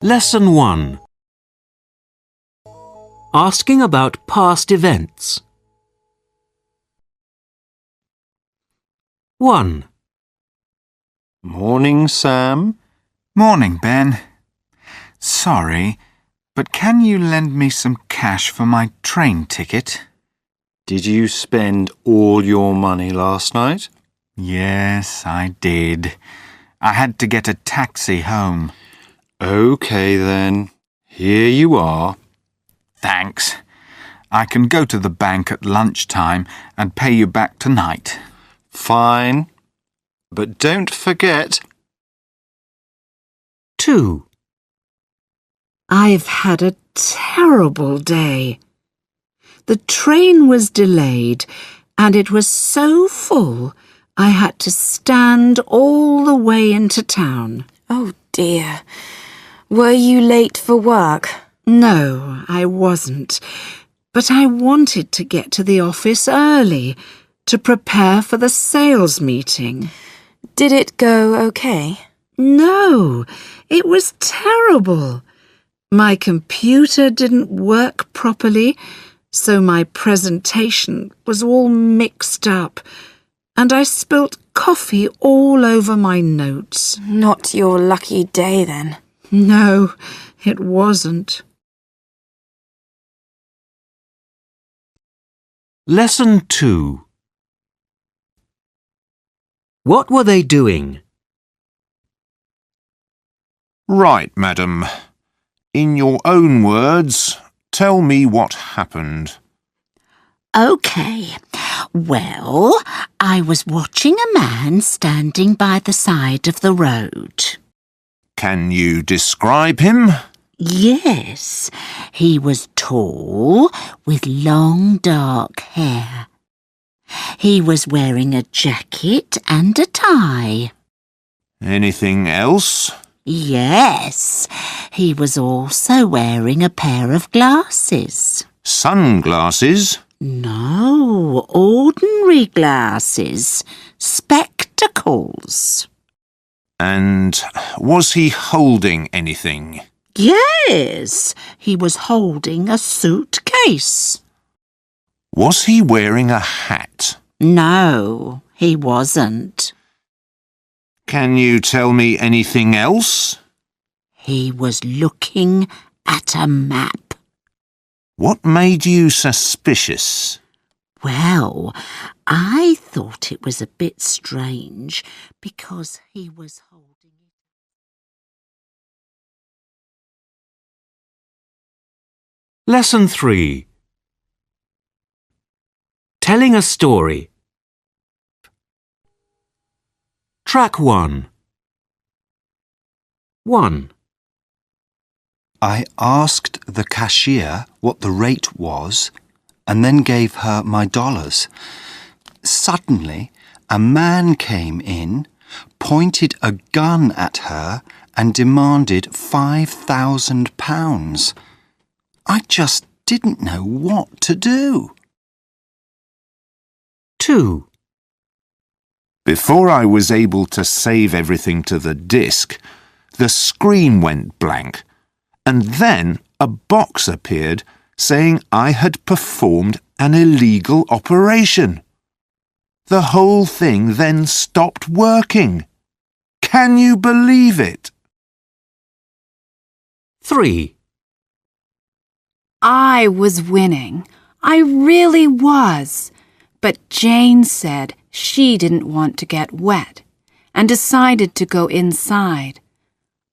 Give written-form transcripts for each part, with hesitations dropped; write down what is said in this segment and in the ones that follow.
Lesson 1. Asking about past events. 1. Morning, Sam. Morning, Ben. Sorry, but can you lend me some cash for my train ticket? Did you spend all your money last night? Yes, I did. I had to get a taxi home. OK then. Here you are. Thanks. I can go to the bank at lunchtime and pay you back tonight. Fine. But don't forget. 2. I've had a terrible day. The train was delayed and it was so full I had to stand all the way into town. Oh dear. Were you late for work? No, I wasn't. But I wanted to get to the office early to prepare for the sales meeting. Did it go okay? No, it was terrible. My computer didn't work properly, so my presentation was all mixed up, and I spilt coffee all over my notes. Not your lucky day, then. No, it wasn't. Lesson 2. What were they doing? Right, madam. In your own words, tell me what happened. OK. Well, I was watching a man standing by the side of the road. Can you describe him? Yes, he was tall, with long dark hair. He was wearing a jacket and a tie. Anything else? Yes, he was also wearing a pair of glasses. Sunglasses? No, ordinary glasses. Spectacles. And was he holding anything? Yes, he was holding a suitcase. Was he wearing a hat? No, he wasn't. Can you tell me anything else? He was looking at a map. What made you suspicious? Well, I thought it was a bit strange because he was holding it. Lesson 3. Telling a story. Track 1. 1. I asked the cashier what the rate was and then gave her my dollars. Suddenly, a man came in, pointed a gun at her and demanded £5,000. I just didn't know what to do. 2. Before I was able to save everything to the disk, the screen went blank, and then a box appeared saying I had performed an illegal operation. The whole thing then stopped working. Can you believe it? 3. I was winning. I really was. But Jane said she didn't want to get wet and decided to go inside.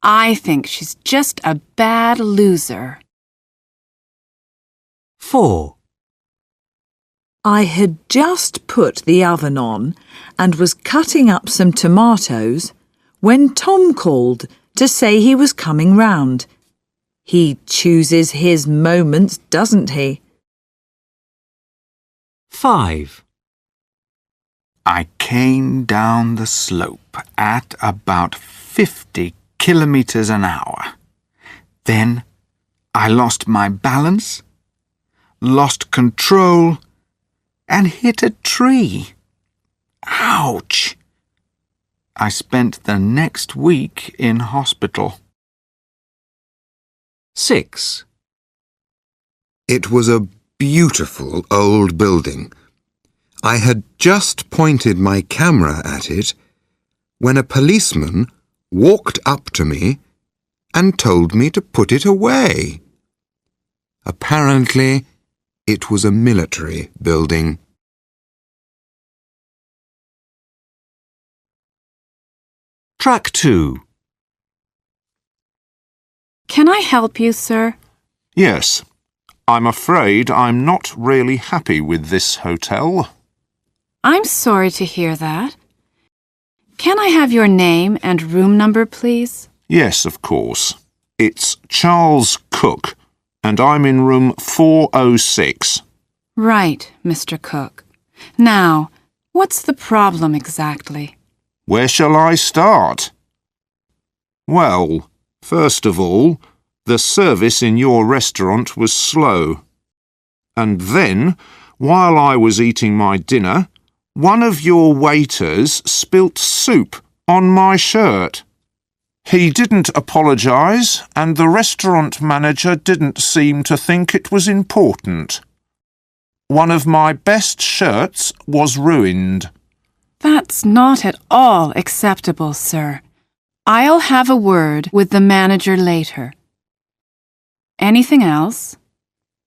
I think she's just a bad loser. 4. I had just put the oven on and was cutting up some tomatoes when Tom called to say he was coming round. He chooses his moments, doesn't he? 5. I came down the slope at about 50 kilometres an hour. Then I lost my balance, lost control, and hit a tree. Ouch! I spent the next week in hospital. 6. It was a beautiful old building. I had just pointed my camera at it when a policeman walked up to me and told me to put it away. Apparently, it was a military building. Track 2. Can I help you, sir? Yes. I'm afraid I'm not really happy with this hotel. I'm sorry to hear that. Can I have your name and room number, please? Yes, of course. It's Charles Cook, and I'm in room 406. Right, Mr. Cook. Now, what's the problem exactly? Where shall I start? Well, first of all, the service in your restaurant was slow. And then, while I was eating my dinner, one of your waiters spilt soup on my shirt. He didn't apologise, and the restaurant manager didn't seem to think it was important. One of my best shirts was ruined. That's not at all acceptable, sir. I'll have a word with the manager later. Anything else?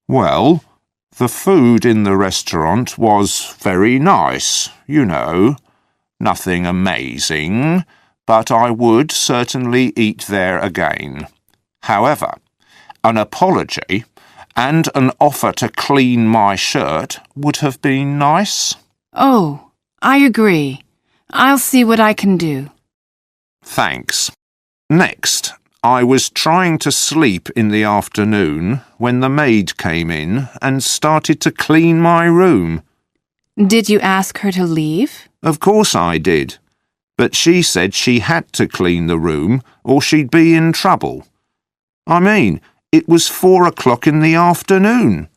Well, the food in the restaurant was very nice, you know. Nothing amazing, but I would certainly eat there again. However, an apology and an offer to clean my shirt would have been nice. Oh, I agree. I'll see what I can do. Thanks. Next, I was trying to sleep in the afternoon when the maid came in and started to clean my room. Did you ask her to leave? Of course I did, but she said she had to clean the room or she'd be in trouble. I mean, it was 4 o'clock in the afternoon.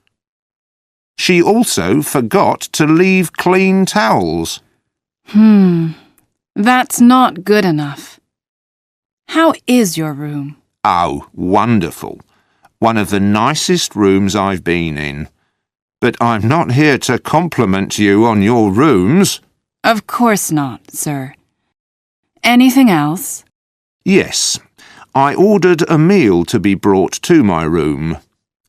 She also forgot to leave clean towels. That's not good enough. How is your room? Oh, wonderful. One of the nicest rooms I've been in. But I'm not here to compliment you on your rooms. Of course not, sir. Anything else? Yes, I ordered a meal to be brought to my room.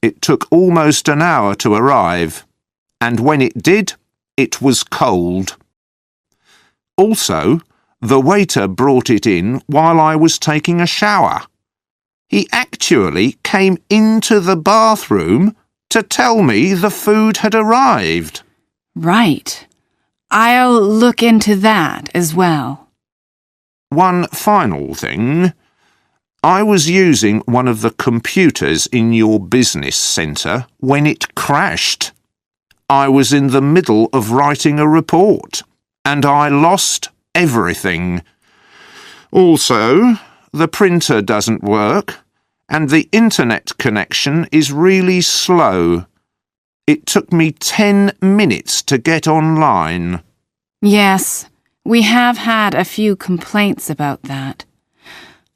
It took almost an hour to arrive, and when it did, it was cold. Also, the waiter brought it in while I was taking a shower. He actually came into the bathroom to tell me the food had arrived. Right. I'll look into that as well. One final thing. I was using one of the computers in your business centre when it crashed. I was in the middle of writing a report, and I lost everything. Also, the printer doesn't work, and the internet connection is really slow. It took me 10 minutes to get online. Yes, we have had a few complaints about that.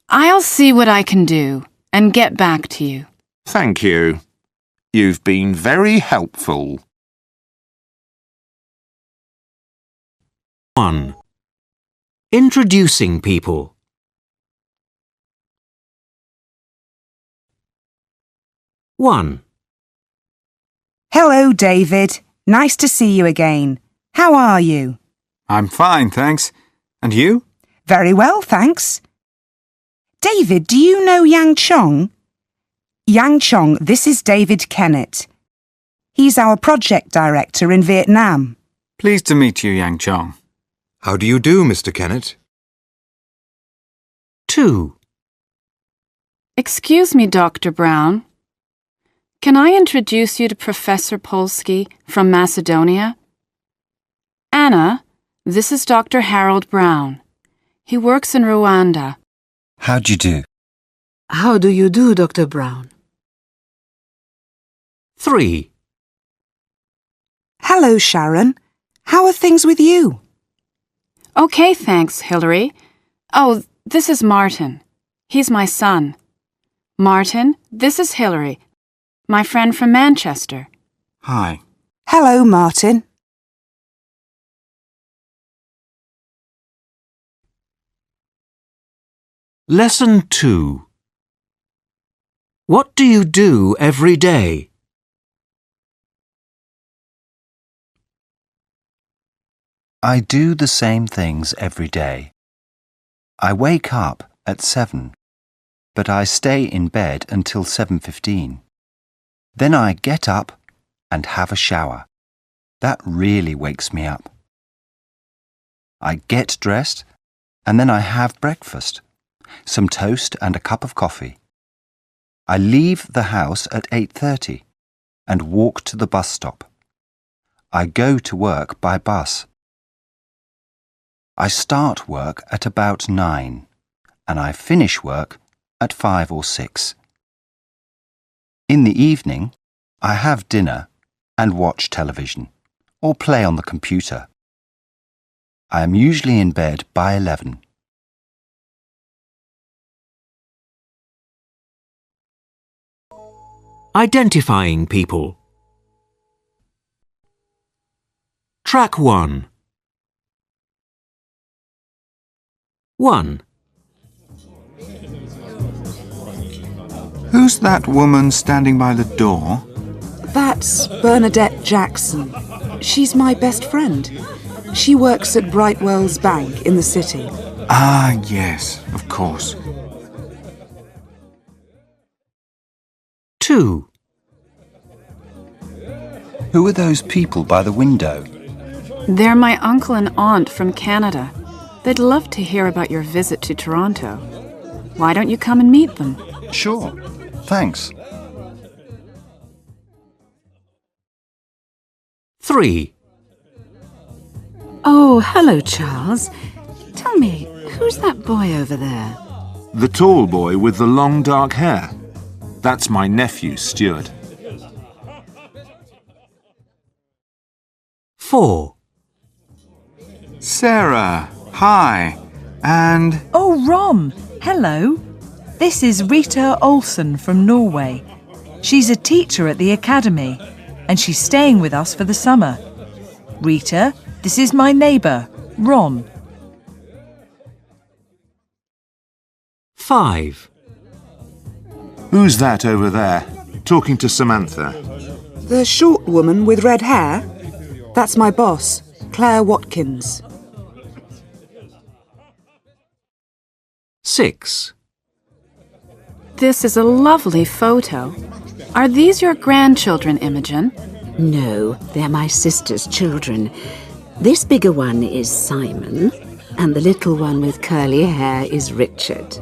I'll see what I can do and get back to you. Thank you. You've been very helpful. 1. Introducing people. 1. Hello, David. Nice to see you again. How are you? I'm fine, thanks. And you? Very well, thanks. David, do you know Yang Chong? Yang Chong, this is David Kennett. He's our project director in Vietnam. Pleased to meet you, Yang Chong. How do you do, Mr. Kennett? 2. Excuse me, Dr. Brown. Can I introduce you to Professor Polsky from Macedonia? Anna, this is Dr. Harold Brown. He works in Rwanda. How do you do? How do you do, Dr. Brown? 3. Hello, Sharon. How are things with you? Okay, thanks, Hilary. Oh, this is Martin. He's my son. Martin, this is Hilary, my friend from Manchester. Hi. Hello, Martin. Lesson 2. What do you do every day? I do the same things every day. I wake up at 7, but I stay in bed until 7:15. Then I get up and have a shower. That really wakes me up. I get dressed and then I have breakfast, some toast and a cup of coffee. I leave the house at 8:30 and walk to the bus stop. I go to work by bus. I start work at about 9 and I finish work at 5 or 6. In the evening, I have dinner and watch television or play on the computer. I am usually in bed by 11. Identifying people. Track 1. 1. Who's that woman standing by the door? That's Bernadette Jackson. She's my best friend. She works at Brightwell's Bank in the city. Ah, yes, of course. 2. Who are those people by the window? They're my uncle and aunt from Canada. They'd love to hear about your visit to Toronto. Why don't you come and meet them? Sure, thanks. 3. Oh, hello, Charles. Tell me, who's that boy over there? The tall boy with the long dark hair. That's my nephew, Stuart. 4. Sarah, hi. And... Oh, Rom, hello. This is Rita Olsen from Norway. She's a teacher at the academy, and she's staying with us for the summer. Rita, this is my neighbour, Ron. 5. Who's that over there, talking to Samantha? The short woman with red hair? That's my boss, Claire Watkins. 6. This is a lovely photo. Are these your grandchildren, Imogen? No, they're my sister's children. This bigger one is Simon, and the little one with curly hair is Richard.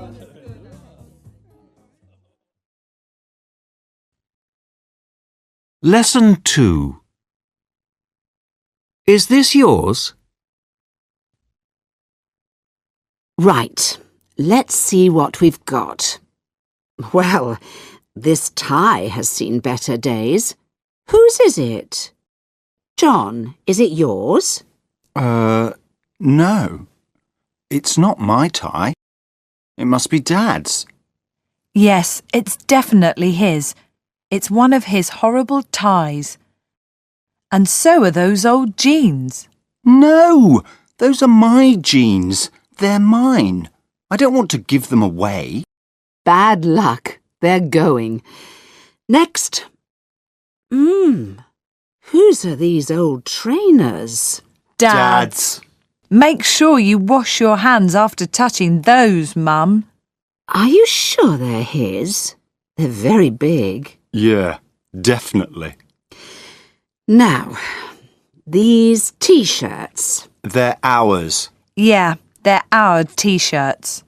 Lesson 2. Is this yours? Right, let's see what we've got. Well, this tie has seen better days. Whose is it? John, is it yours? No. It's not my tie. It must be Dad's. Yes, it's definitely his. It's one of his horrible ties. And so are those old jeans. No! Those are my jeans. They're mine. I don't want to give them away. Bad luck. They're going. Next. Whose are these old trainers? Dad's. Make sure you wash your hands after touching those, Mum. Are you sure they're his? They're very big. Yeah, definitely. Now, these T-shirts. They're ours. Yeah, they're our T-shirts.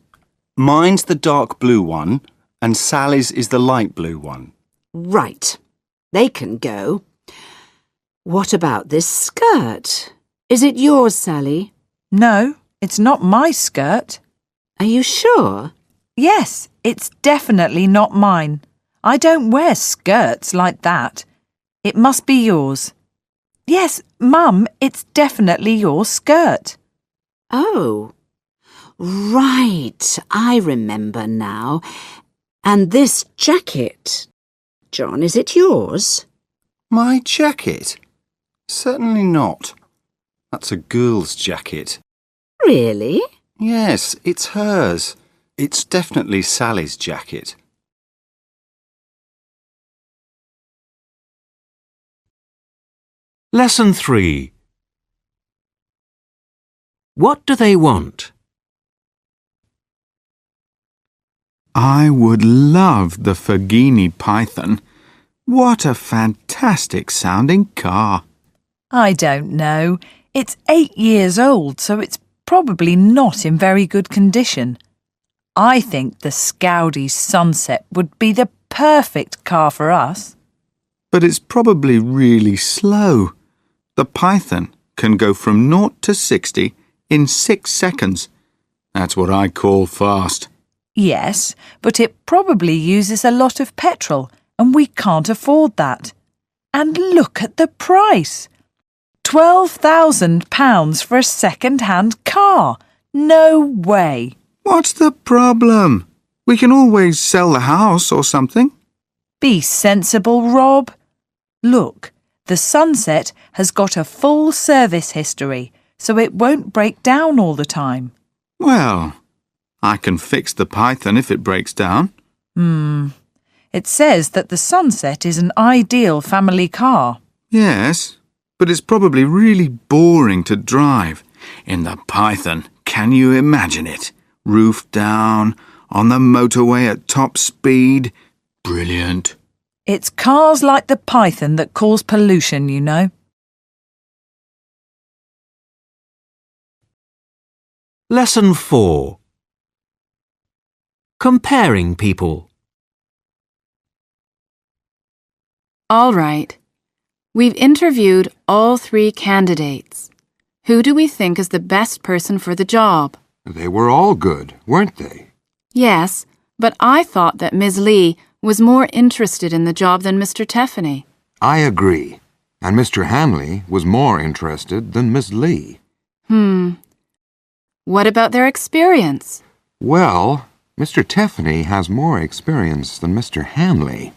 Mine's the dark blue one, and Sally's is the light blue one. Right. They can go. What about this skirt? Is it yours, Sally? No, it's not my skirt. Are you sure? Yes, it's definitely not mine. I don't wear skirts like that. It must be yours. Yes, Mum, it's definitely your skirt. Oh, right. I remember now. And this jacket, John, is it yours? My jacket? Certainly not. That's a girl's jacket. Really? Yes, it's hers. It's definitely Sally's jacket. Lesson 3. What do they want? I would love the Fagini Python. What a fantastic sounding car. I don't know. It's 8 years old, so it's probably not in very good condition. I think the Scoudi Sunset would be the perfect car for us. But it's probably really slow. The Python can go from 0 to 60 in 6 seconds. That's what I call fast. Yes, but it probably uses a lot of petrol, and we can't afford that. And look at the price. £12,000 for a second-hand car. No way. What's the problem? We can always sell the house or something. Be sensible, Rob. Look, the Sunset has got a full service history, so it won't break down all the time. Well, I can fix the Python if it breaks down. It says that the Sunset is an ideal family car. Yes, but it's probably really boring to drive. In the Python, can you imagine it? Roof down, on the motorway at top speed. Brilliant. It's cars like the Python that cause pollution, you know. Lesson 4. Comparing people. All right. We've interviewed all 3 candidates. Who do we think is the best person for the job? They were all good, weren't they? Yes, but I thought that Ms. Lee was more interested in the job than Mr. Tiffany. I agree. And Mr. Hanley was more interested than Miss Lee. What about their experience? Well, Mr. Tiffany has more experience than Mr. Hanley.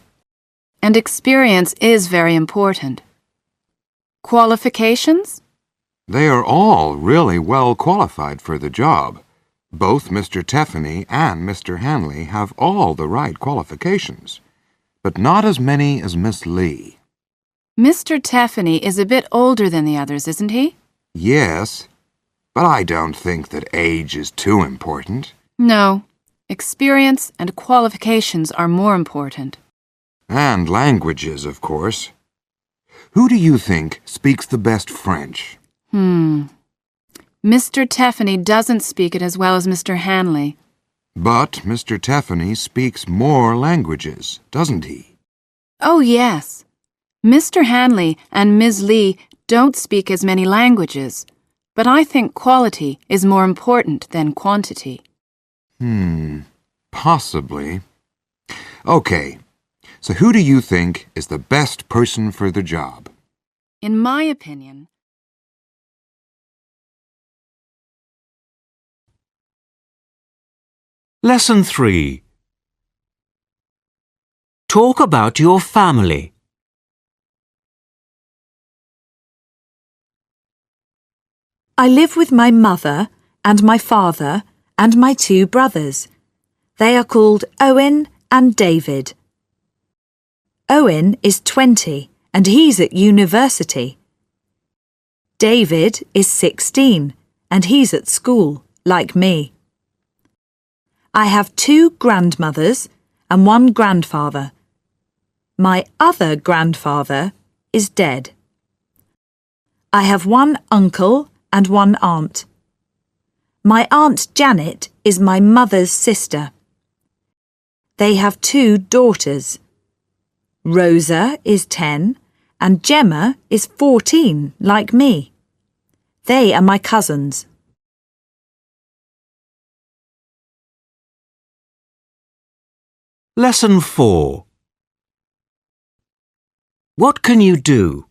And experience is very important. Qualifications? They are all really well qualified for the job. Both Mr. Tiffany and Mr. Hanley have all the right qualifications, but not as many as Miss Lee. Mr. Tiffany is a bit older than the others, isn't he? Yes, but I don't think that age is too important. No, experience and qualifications are more important. And languages, of course. Who do you think speaks the best French? Mr. Tiffany doesn't speak it as well as Mr. Hanley. But Mr. Tiffany speaks more languages, doesn't he? Oh, yes. Mr. Hanley and Ms. Lee don't speak as many languages, but I think quality is more important than quantity. Possibly. Okay, so who do you think is the best person for the job? In my opinion, Lesson 3. Talk about your family. I live with my mother and my father and my 2 brothers. They are called Owen and David. Owen is 20 and he's at university. David is 16 and he's at school, like me. I have 2 grandmothers and 1 grandfather. My other grandfather is dead. I have 1 uncle and 1 aunt. My Aunt Janet is my mother's sister. They have 2 daughters. Rosa is 10 and Gemma is 14, like me. They are my cousins. Lesson 4. What can you do?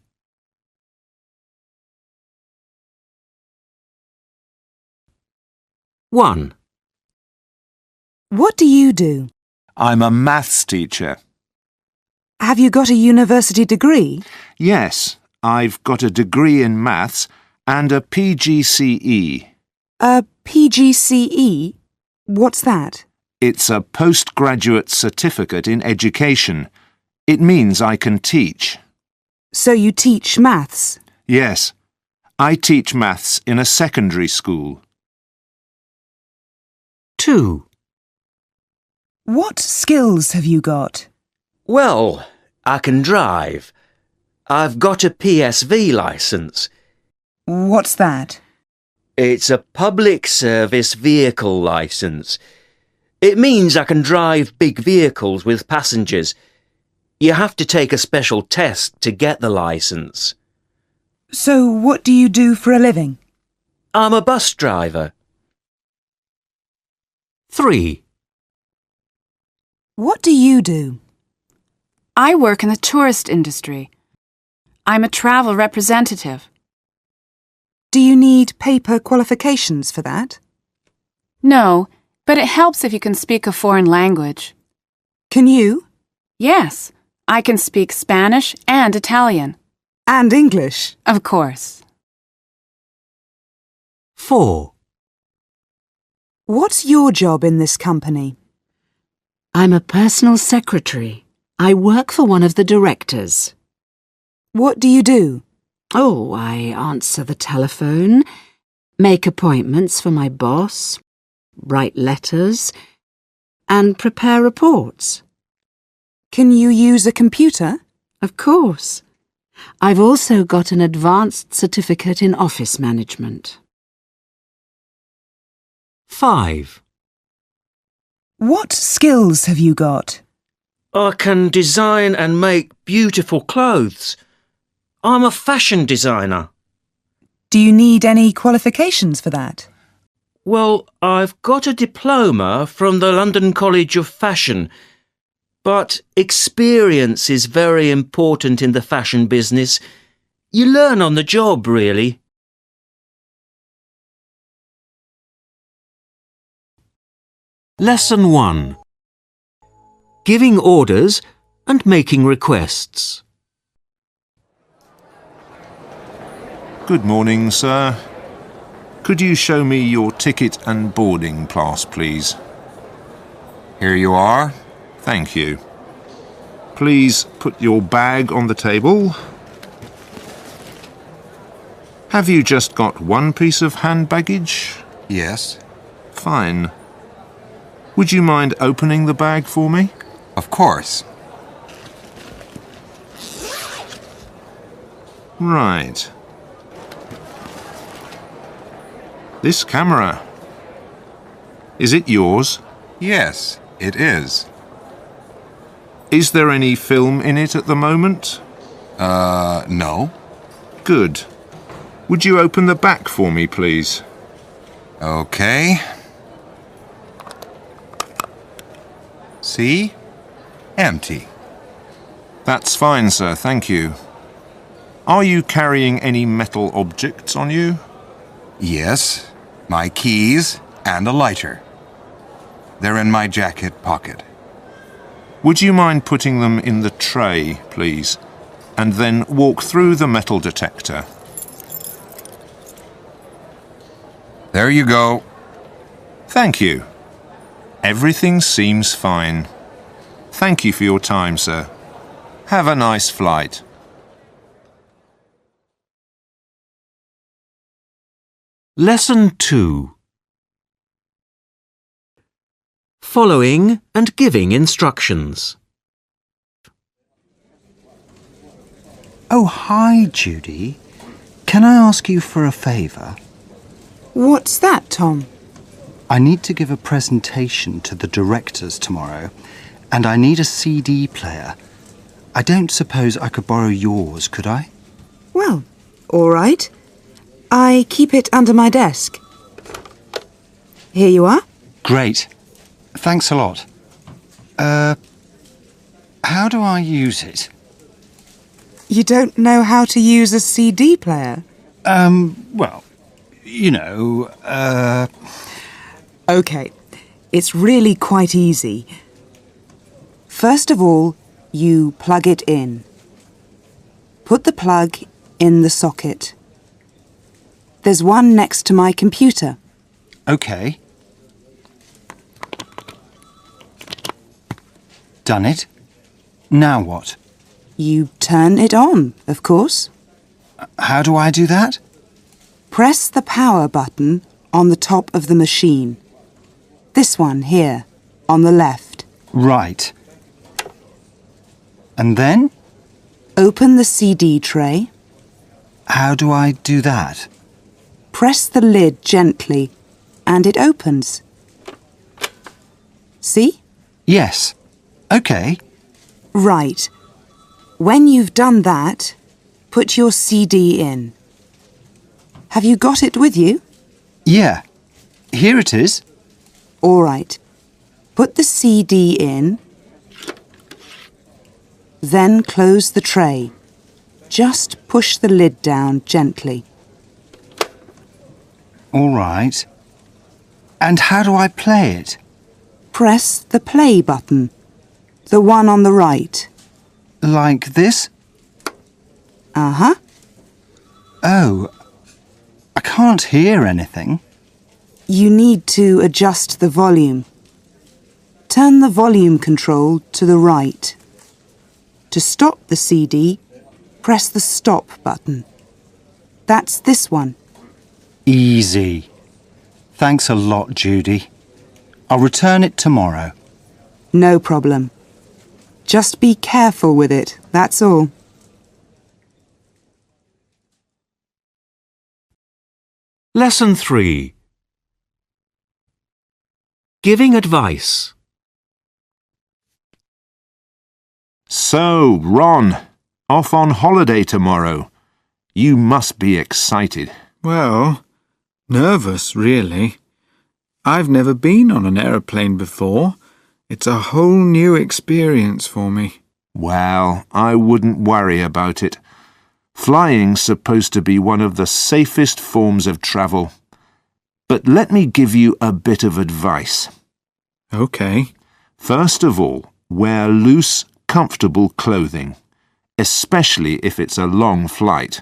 1. What do you do? I'm a maths teacher. Have you got a university degree? Yes, I've got a degree in maths and a PGCE. A PGCE? What's that? It's a postgraduate certificate in education. It means I can teach. So you teach maths? Yes, I teach maths in a secondary school. 2. What skills have you got? Well, I can drive. I've got a PSV licence. What's that? It's a public service vehicle licence. It means I can drive big vehicles with passengers. You have to take a special test to get the licence. So what do you do for a living? I'm a bus driver. 3. What do you do? I work in the tourist industry. I'm a travel representative. Do you need paper qualifications for that? No, but it helps if you can speak a foreign language. Can you? Yes, I can speak Spanish and Italian. And English? Of course. 4. What's your job in this company? I'm a personal secretary. I work for one of the directors. What do you do? Oh, I answer the telephone, make appointments for my boss, write letters, and prepare reports. Can you use a computer? Of course. I've also got an advanced certificate in office management. 5. What skills have you got? I can design and make beautiful clothes. I'm a fashion designer. Do you need any qualifications for that? Well, I've got a diploma from the London College of Fashion, but experience is very important in the fashion business. You learn on the job, really. Lesson 1. Giving orders and making requests. Good morning, sir. Could you show me your ticket and boarding pass, please? Here you are. Thank you. Please put your bag on the table. Have you just got one piece of hand baggage? Yes, Fine. Would you mind opening the bag for me? of course. Right. This camera. Is it yours? Yes, it is. Is there any film in it at the moment? No. Good. Would you open the back for me, please? Okay. See? Empty. That's fine, sir, thank you. Are you carrying any metal objects on you? Yes, my keys and a lighter. They're in my jacket pocket. Would you mind putting them in the tray, please, and then walk through the metal detector? There you go. Thank you. Everything seems fine. Thank you for your time, sir. Have a nice flight. Lesson 2. Following and giving instructions. Oh, hi, Judy. Can I ask you for a favour? What's that, Tom? I need to give a presentation to the directors tomorrow, and I need a CD player. I don't suppose I could borrow yours, could I? Well, all right. I keep it under my desk. Here you are. Great. Thanks a lot. How do I use it? You don't know how to use a CD player? Well, you know, OK, it's really quite easy. First of all, you plug it in. Put the plug in the socket. There's one next to my computer. OK. Done it. Now what? You turn it on, of course. How do I do that? Press the power button on the top of the machine. This one here, on the left. Right. And then? Open the CD tray. How do I do that? Press the lid gently and it opens. See? Yes. OK. Right. When you've done that, put your CD in. Have you got it with you? Yeah. Here it is. All right. Put the CD in. Then close the tray. Just push the lid down gently. All right. And how do I play it? Press the play button, the one on the right. Like this? Uh-huh. Oh, I can't hear anything. You need to adjust the volume. Turn the volume control to the right. To stop the CD, press the stop button. That's this one. Easy. Thanks a lot, Judy. I'll return it tomorrow. No problem. Just be careful with it, that's all. Lesson 3. Giving advice. So, Ron, off on holiday tomorrow. You must be excited. Well, nervous, really. I've never been on an aeroplane before. It's a whole new experience for me. Well, I wouldn't worry about it. Flying's supposed to be one of the safest forms of travel. But let me give you a bit of advice. OK. First of all, wear loose, comfortable clothing, especially if it's a long flight.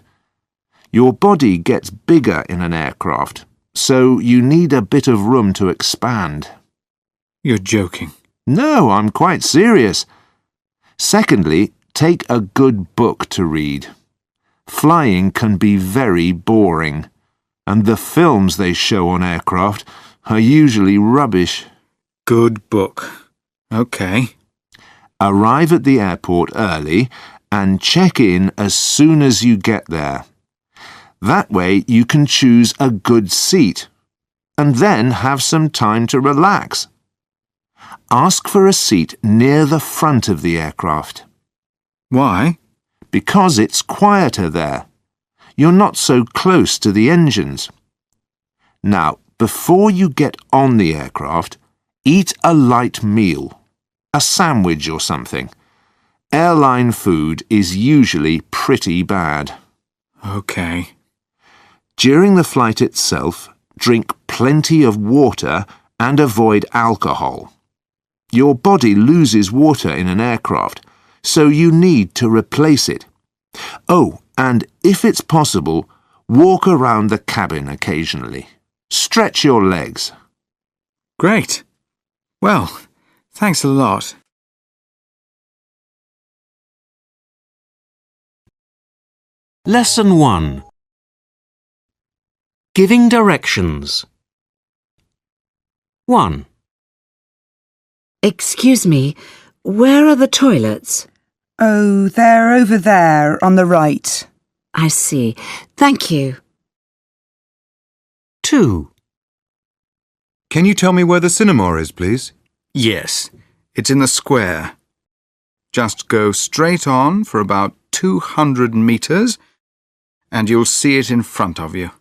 Your body gets bigger in an aircraft, so you need a bit of room to expand. You're joking. No, I'm quite serious. Secondly, take a good book to read. Flying can be very boring, and the films they show on aircraft are usually rubbish. Good book. OK. Arrive at the airport early and check in as soon as you get there. That way you can choose a good seat and then have some time to relax. Ask for a seat near the front of the aircraft. Why? Because it's quieter there. You're not so close to the engines. Now, before you get on the aircraft, eat a light meal, a sandwich or something. Airline food is usually pretty bad. OK. During the flight itself, drink plenty of water and avoid alcohol. Your body loses water in an aircraft, so you need to replace it. Oh, and if it's possible, walk around the cabin occasionally. Stretch your legs. Great. Well, thanks a lot. Lesson 1. Giving directions. 1. Excuse me, where are the toilets? Oh, they're over there on the right. I see. Thank you. 2. Can you tell me where the cinema is, please? Yes, it's in the square. Just go straight on for about 200 metres and you'll see it in front of you.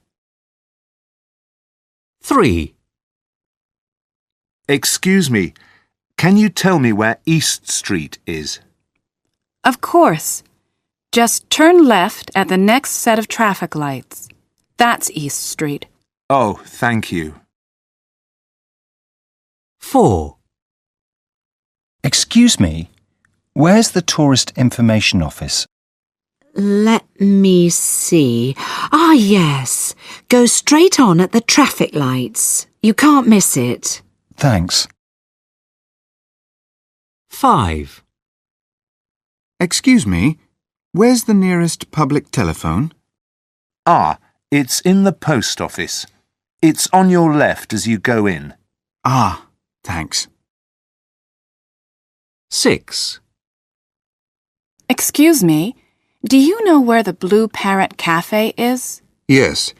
3. Excuse me, can you tell me where East Street is? Of course. Just turn left at the next set of traffic lights. That's East Street. Oh, thank you. 4. Excuse me, Where's the tourist information office? Let me see. Ah, yes. Go straight on at the traffic lights. You can't miss it. Thanks. 5. Excuse me, where's the nearest public telephone? Ah, it's in the post office. It's on your left as you go in. Ah, thanks. 6. Excuse me, do you know where the Blue Parrot Cafe is? Yes.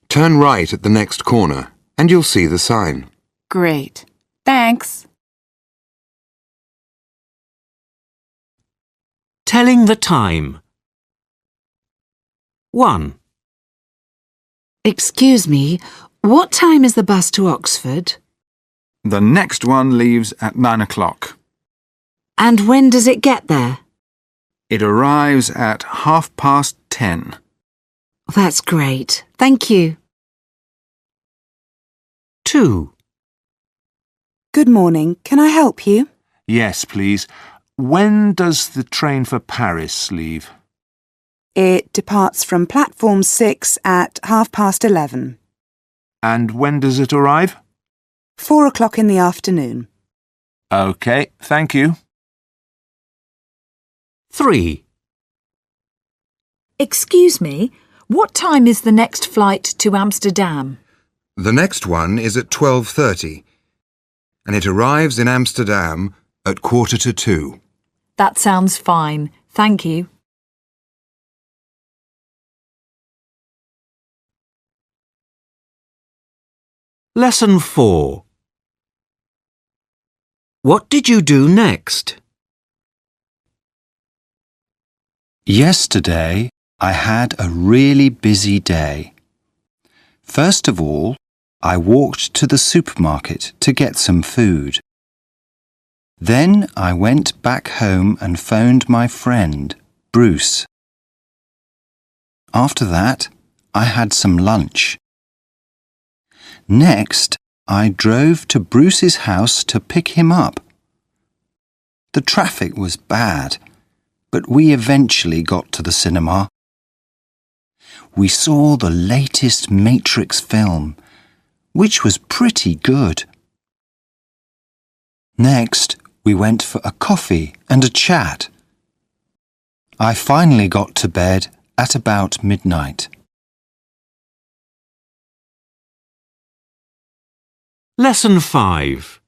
Turn right at the next corner, and you'll see the sign. Great. Thanks. Telling the time. 1. Excuse me, what time is the bus to Oxford? The next one leaves at 9 o'clock. And when does it get there? It arrives at 10:30. That's great. Thank you. 2. Good morning. Can I help you? Yes, please. When does the train for Paris leave? It departs from platform 6 at 11:30. And when does it arrive? 4 o'clock in the afternoon. OK, thank you. 3. Excuse me, what time is the next flight to Amsterdam? The next one is at 12:30, and it arrives in Amsterdam at 1:45. That sounds fine. Thank you. Lesson 4. What did you do next? Yesterday, I had a really busy day. First of all, I walked to the supermarket to get some food. Then I went back home and phoned my friend, Bruce. After that, I had some lunch. Next, I drove to Bruce's house to pick him up. The traffic was bad, but we eventually got to the cinema. We saw the latest Matrix film, which was pretty good. Next, we went for a coffee and a chat. I finally got to bed at about midnight. Lesson 5.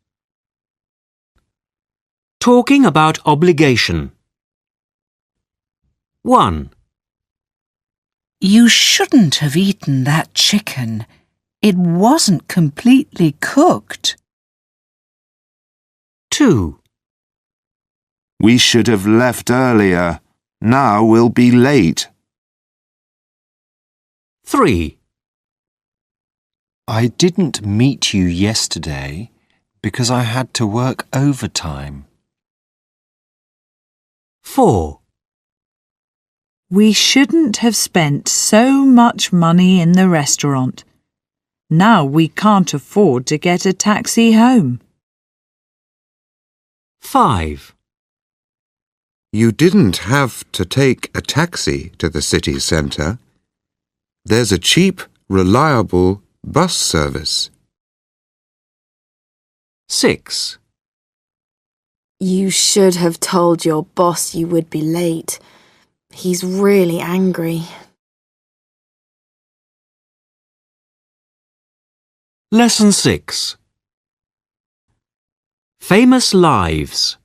Talking about obligation. 1. You shouldn't have eaten that chicken. It wasn't completely cooked. 2. We should have left earlier. Now we'll be late. 3. I didn't meet you yesterday because I had to work overtime. 4. We shouldn't have spent so much money in the restaurant. Now we can't afford to get a taxi home. 5. You didn't have to take a taxi to the city centre. There's a cheap, reliable bus service. 6. You should have told your boss you would be late. He's really angry. Lesson 6. Famous lives.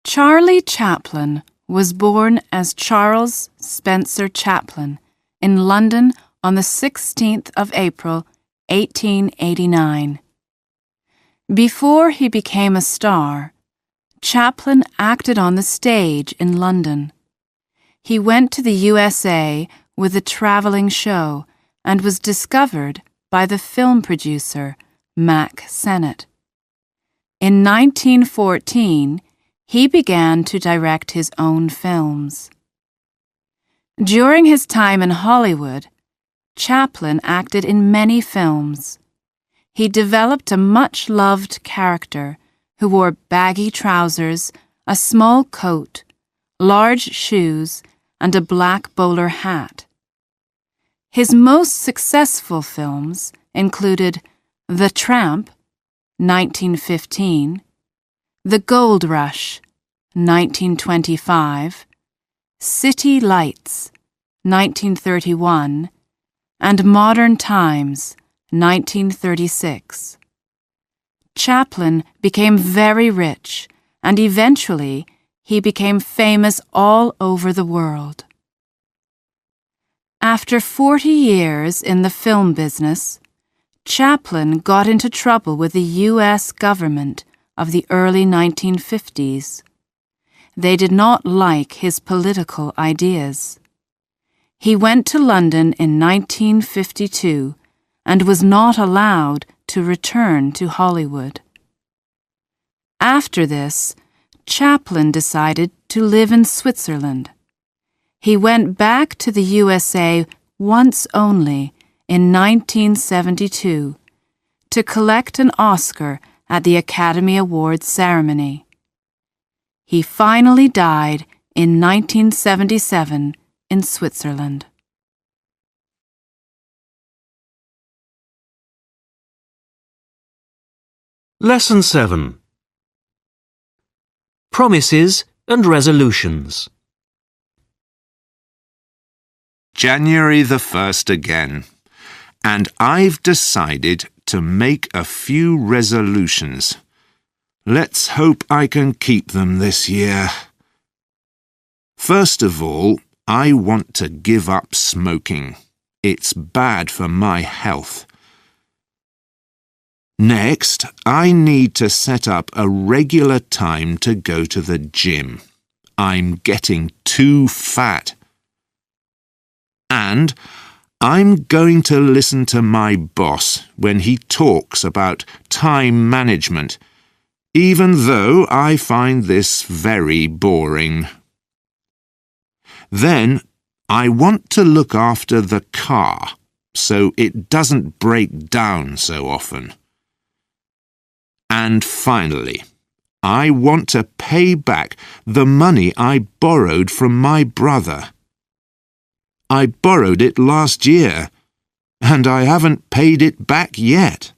Charlie Chaplin was born as Charles Spencer Chaplin in London on the 16th of April, 1889. Before he became a star, Chaplin acted on the stage in London. He went to the USA with a traveling show and was discovered by the film producer Mack Sennett. In 1914, he began to direct his own films. During his time in Hollywood, Chaplin acted in many films. He developed a much-loved character who wore baggy trousers, a small coat, large shoes, and a black bowler hat. His most successful films included The Tramp, 1915, The Gold Rush, 1925, City Lights, 1931, and Modern Times, 1936. Chaplin became very rich, and eventually he became famous all over the world. After 40 years in the film business, Chaplin got into trouble with the U.S. government of the early 1950s. They did not like his political ideas. He went to London in 1952 and was not allowed to return to Hollywood. After this, Chaplin decided to live in Switzerland. He went back to the USA once only in 1972 to collect an Oscar at the Academy Awards ceremony. He finally died in 1977 in Switzerland. Lesson 7. Promises and resolutions. January the 1st again, and I've decided to make a few resolutions. Let's hope I can keep them this year. First of all, I want to give up smoking. It's bad for my health. Next, I need to set up a regular time to go to the gym. I'm getting too fat. And I'm going to listen to my boss when he talks about time management, even though I find this very boring. Then, I want to look after the car so it doesn't break down so often. And finally, I want to pay back the money I borrowed from my brother. I borrowed it last year, and I haven't paid it back yet.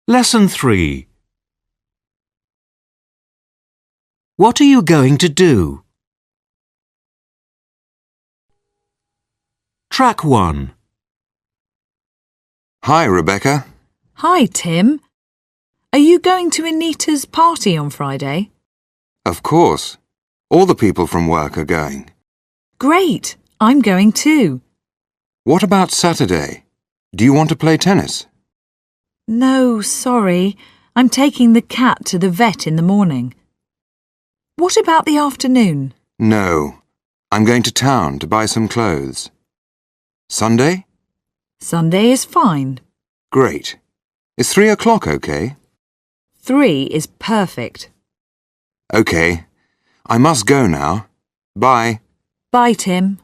Lesson 3. What are you going to do? Track 1. Hi, Rebecca. Hi, Tim. Are you going to Anita's party on Friday? Of course. All the people from work are going. Great. I'm going too. What about Saturday? Do you want to play tennis? No, sorry. I'm taking the cat to the vet in the morning. What about the afternoon? No. I'm going to town to buy some clothes. Sunday? Sunday is fine. Great. Is 3 o'clock okay? 3 is perfect. Okay. I must go now. Bye. Bye, Tim.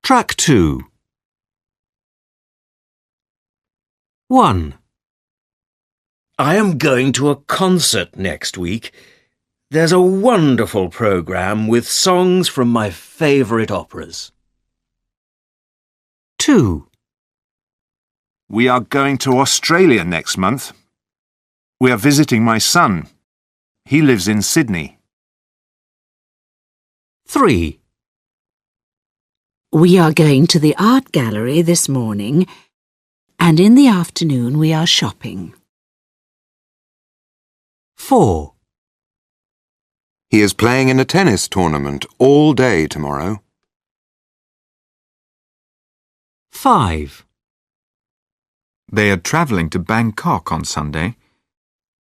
Track 2. 1. I am going to a concert next week. There's a wonderful programme with songs from my favourite operas. 2. We are going to Australia next month. We are visiting my son. He lives in Sydney. 3. We are going to the art gallery this morning, and in the afternoon we are shopping. 4. He is playing in a tennis tournament all day tomorrow. 5. They are travelling to Bangkok on Sunday.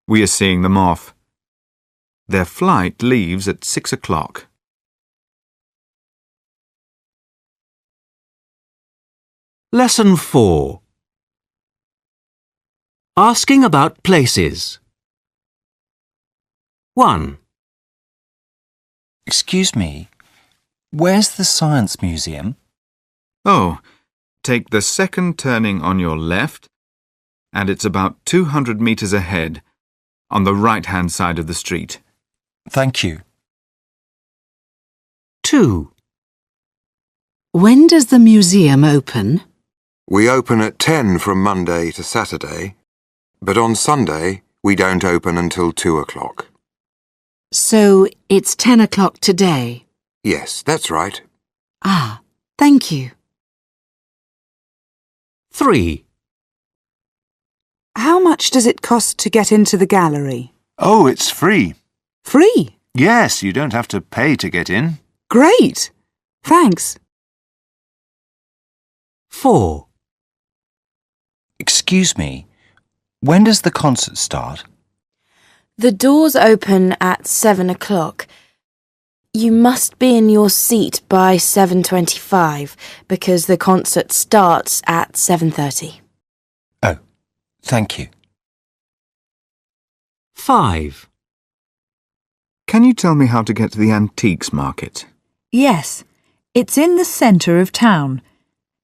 We are seeing them off. Their flight leaves at 6 o'clock. Lesson 4. Asking about places. 1. Excuse me, Where's the Science Museum? Oh, take the second turning on your left, and it's about 200 metres ahead, on the right-hand side of the street. Thank you. 2. When does the museum open? We open at 10 from Monday to Saturday, but on Sunday we don't open until 2 o'clock. So it's 10 o'clock today. Yes, that's right. Ah, thank you. 3. How much does it cost to get into the gallery? Oh, it's free. Free? Yes, you don't have to pay to get in. Great. Thanks. 4. Excuse me, when does the concert start? The doors open at 7 o'clock. You must be in your seat by 7:25 because the concert starts at 7:30. Oh, thank you. 5. Can you tell me how to get to the antiques market? Yes, it's in the centre of town.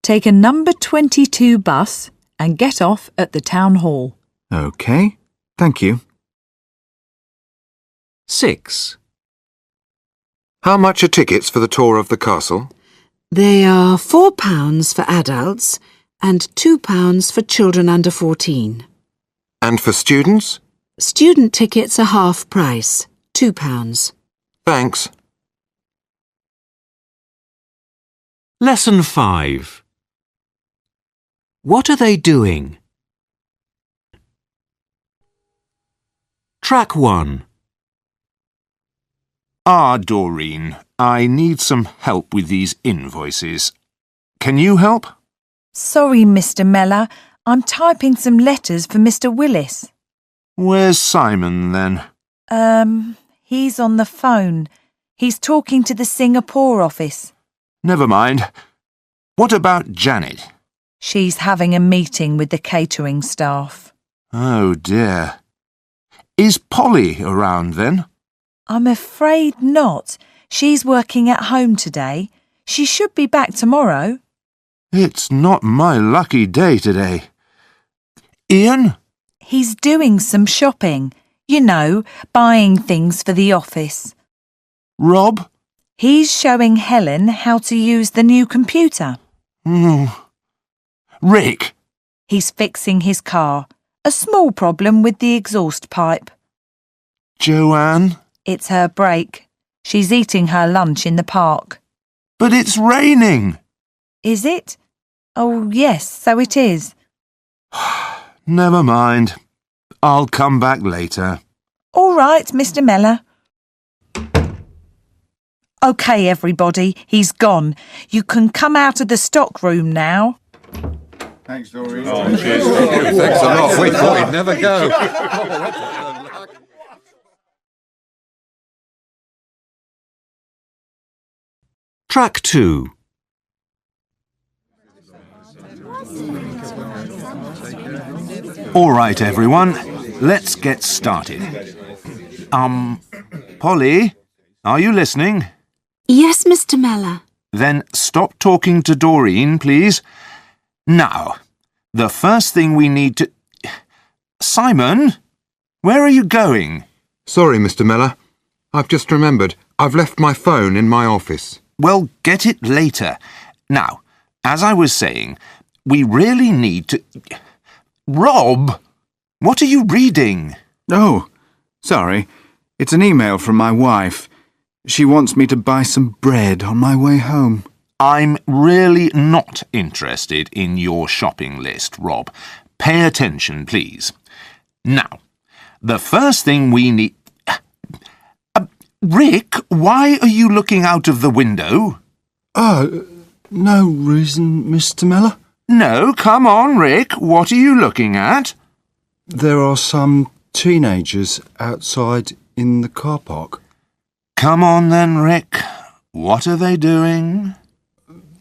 Take a number 22 bus and get off at the town hall. OK, thank you. 6. How much are tickets for the tour of the castle? They are £4 for adults and £2 for children under 14. And for students? Student tickets are half price, £2. Thanks. Lesson 5. What are they doing? Track 1. Doreen, I need some help with these invoices. Can you help? Sorry, Mr. Mellor, I'm typing some letters for Mr. Willis. Where's Simon, then? He's on the phone. He's talking to the Singapore office. Never mind. What about Janet? She's having a meeting with the catering staff. Oh, dear. Is Polly around, then? I'm afraid not. She's working at home today. She should be back tomorrow. It's not my lucky day today. Ian? He's doing some shopping. You know, buying things for the office. Rob? He's showing Helen how to use the new computer. Rick? He's fixing his car. A small problem with the exhaust pipe. Joanne? It's her break. She's eating her lunch in the park. But it's raining. Is it? Oh, yes, so it is. Never mind. I'll come back later. All right, Mr. Mellor. OK, everybody, he's gone. You can come out of the stock room now. Thanks, Doreen. Oh, cheers. Thanks a lot. We thought he'd never go. Track 2. All right, everyone. Let's get started. Polly, are you listening? Yes, Mr. Mellor. Then stop talking to Doreen, please. Now, the first thing we need to... Simon, where are you going? Sorry, Mr. Mellor. I've just remembered. I've left my phone in my office. Well, get it later. Now, as I was saying, we really need to... Rob, what are you reading? Oh, sorry. It's an email from my wife. She wants me to buy some bread on my way home. I'm really not interested in your shopping list, Rob. Pay attention, please. Now, the first thing we need... Rick, why are you looking out of the window? No reason, Mr. Mellor. No, come on, Rick. What are you looking at? There are some teenagers outside in the car park. Come on then, Rick. What are they doing?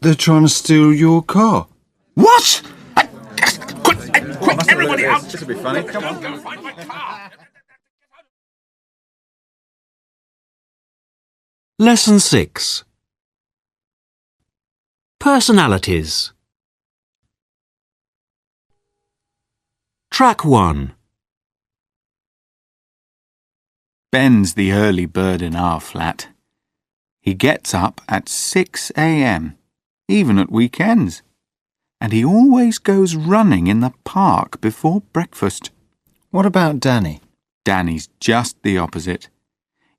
They're trying to steal your car. What? Quick, everybody out! This will be funny. Come on, go find my car. Lesson 6. Personalities. Track 1. Ben's the early bird in our flat. He gets up at 6 a.m., even at weekends, and he always goes running in the park before breakfast. What about Danny? Danny's just the opposite.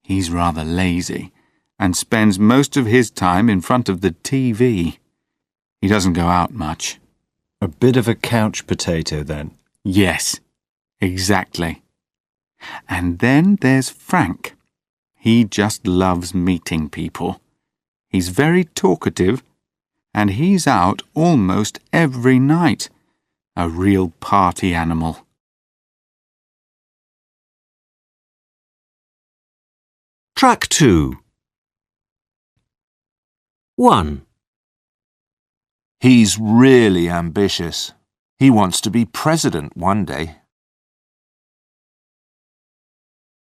He's rather lazy and spends most of his time in front of the TV. He doesn't go out much. A bit of a couch potato, then. Yes, exactly. And then there's Frank. He just loves meeting people. He's very talkative, and he's out almost every night. A real party animal. Track 2. 1. He's really ambitious. He wants to be president one day.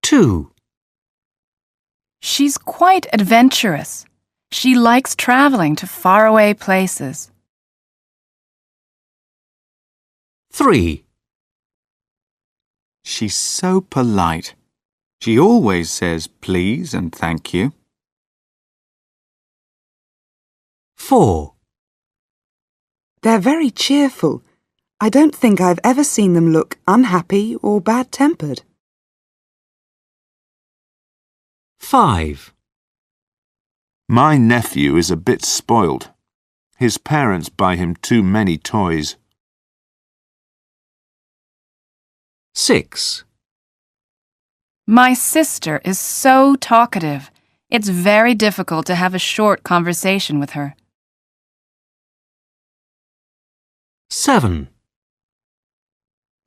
2. She's quite adventurous. She likes traveling to faraway places. 3. She's so polite. She always says please and thank you. 4. They're very cheerful. I don't think I've ever seen them look unhappy or bad-tempered. 5. My nephew is a bit spoilt. His parents buy him too many toys. 6. My sister is so talkative. It's very difficult to have a short conversation with her. 7.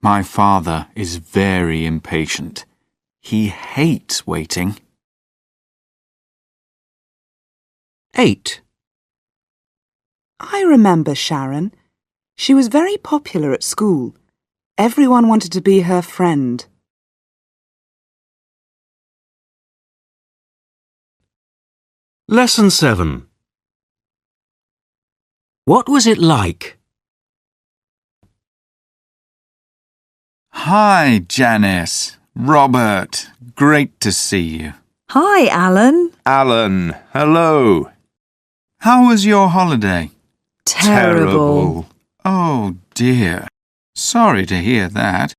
My father is very impatient. He hates waiting. 8. I remember Sharon. She was very popular at school. Everyone wanted to be her friend. Lesson 7. What was it like? Hi, Janice. Robert. Great to see you. Hi, Alan. Alan, hello. How was your holiday? Terrible. Oh, dear. Sorry to hear that.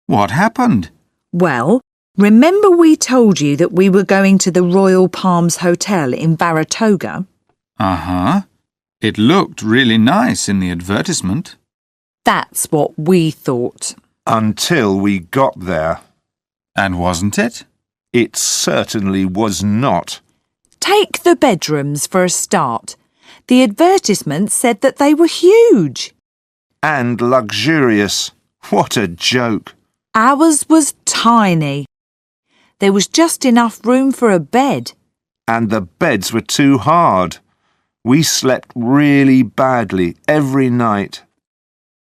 What happened? Well, remember we told you that we were going to the Royal Palms Hotel in Baratoga? Uh-huh. It looked really nice in the advertisement. That's what we thought. Until we got there. And wasn't it? It certainly was not. Take the bedrooms for a start. The advertisement said that they were huge. And luxurious. What a joke. Ours was tiny. There was just enough room for a bed. And the beds were too hard. We slept really badly every night.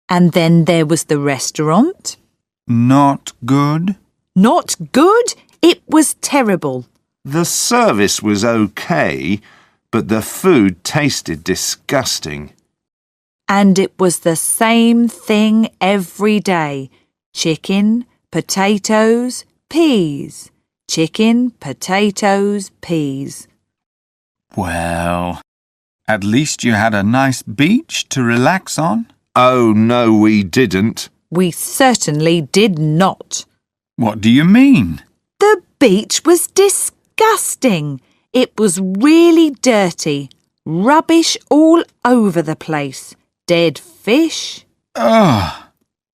And then there was the restaurant. Not good? Not good? It was terrible. The service was okay, but the food tasted disgusting. And it was the same thing every day. Chicken, potatoes, peas. Chicken, potatoes, peas. Well, at least you had a nice beach to relax on. Oh, no, we didn't. We certainly did not. What do you mean? The beach was disgusting. It was really dirty. Rubbish all over the place. Dead fish. Ugh.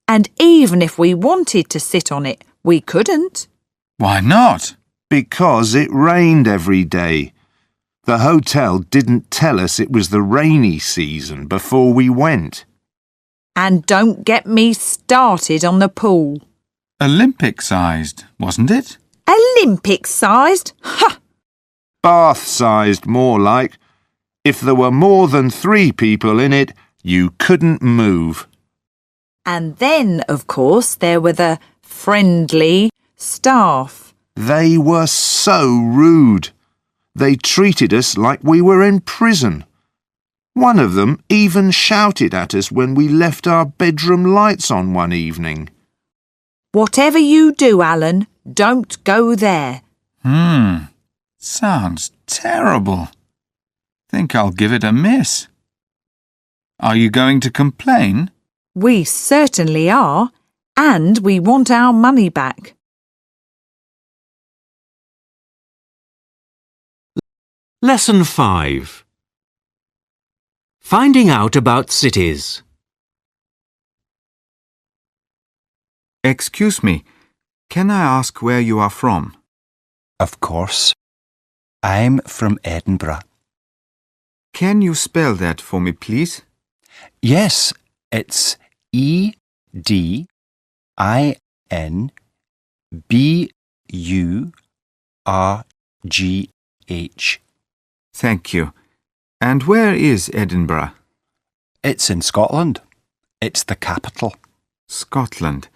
And even if we wanted to sit on it, we couldn't. Why not? Because it rained every day. The hotel didn't tell us it was the rainy season before we went. And don't get me started on the pool. Olympic-sized, wasn't it? Olympic-sized? Ha! Bath-sized, more like. If there were more than 3 people in it, you couldn't move. And then, of course, there were the friendly staff. They were so rude. They treated us like we were in prison. One of them even shouted at us when we left our bedroom lights on one evening. Whatever you do, Alan, don't go there. Sounds terrible. Think I'll give it a miss. Are you going to complain? We certainly are, and we want our money back. Lesson 5. Finding out about cities. Excuse me, can I ask where you are from? Of course. I'm from Edinburgh. Can you spell that for me, please? Yes, it's EDINBURGH. Thank you. And where is Edinburgh? It's in Scotland. It's the capital. Scotland.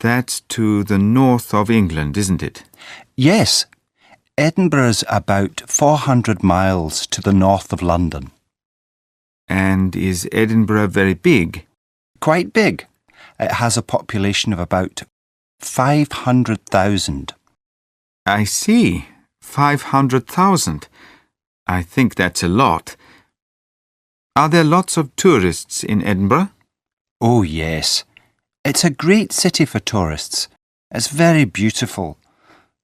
That's to the north of England, isn't it? Yes. Edinburgh's about 400 miles to the north of London. And is Edinburgh very big? Quite big. It has a population of about 500,000. I see. 500,000. I think that's a lot. Are there lots of tourists in Edinburgh? Oh, yes. It's a great city for tourists. It's very beautiful.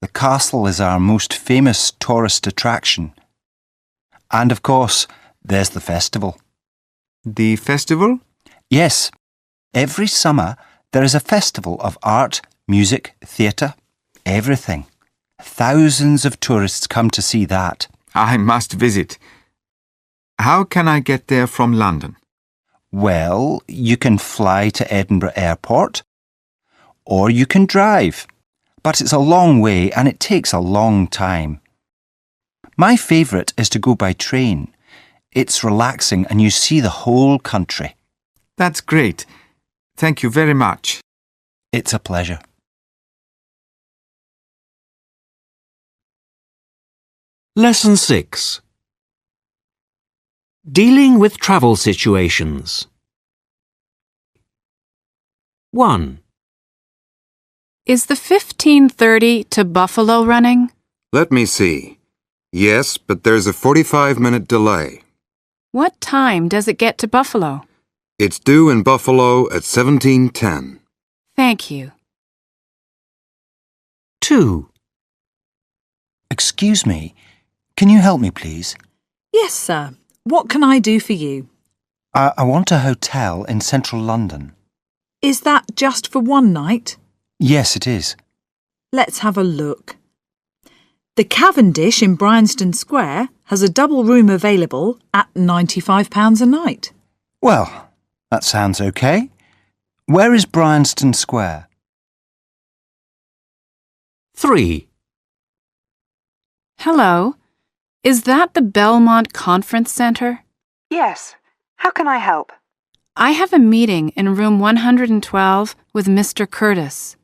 The castle is our most famous tourist attraction. And of course, there's the festival. The festival? Yes. Every summer there is a festival of art, music, theatre, everything. Thousands of tourists come to see that. I must visit. How can I get there from London? Well, you can fly to Edinburgh Airport, or you can drive. But it's a long way and it takes a long time. My favourite is to go by train. It's relaxing and you see the whole country. That's great. Thank you very much. It's a pleasure. Lesson 6. Dealing with travel situations. 1. Is the 15:30 to Buffalo running? Let me see. Yes, but there's a 45-minute delay. What time does it get to Buffalo? It's due in Buffalo at 17:10. Thank you. 2. Excuse me, can you help me, please? Yes, sir. What can I do for you? I want a hotel in central London. Is that just for one night? Yes, it is. Let's have a look. The Cavendish in Bryanston Square has a double room available at £95 a night. Well, that sounds okay. Where is Bryanston Square? 3. Hello. Is that the Belmont Conference Center? Yes. How can I help? I have a meeting in room 112 with Mr. Curtis.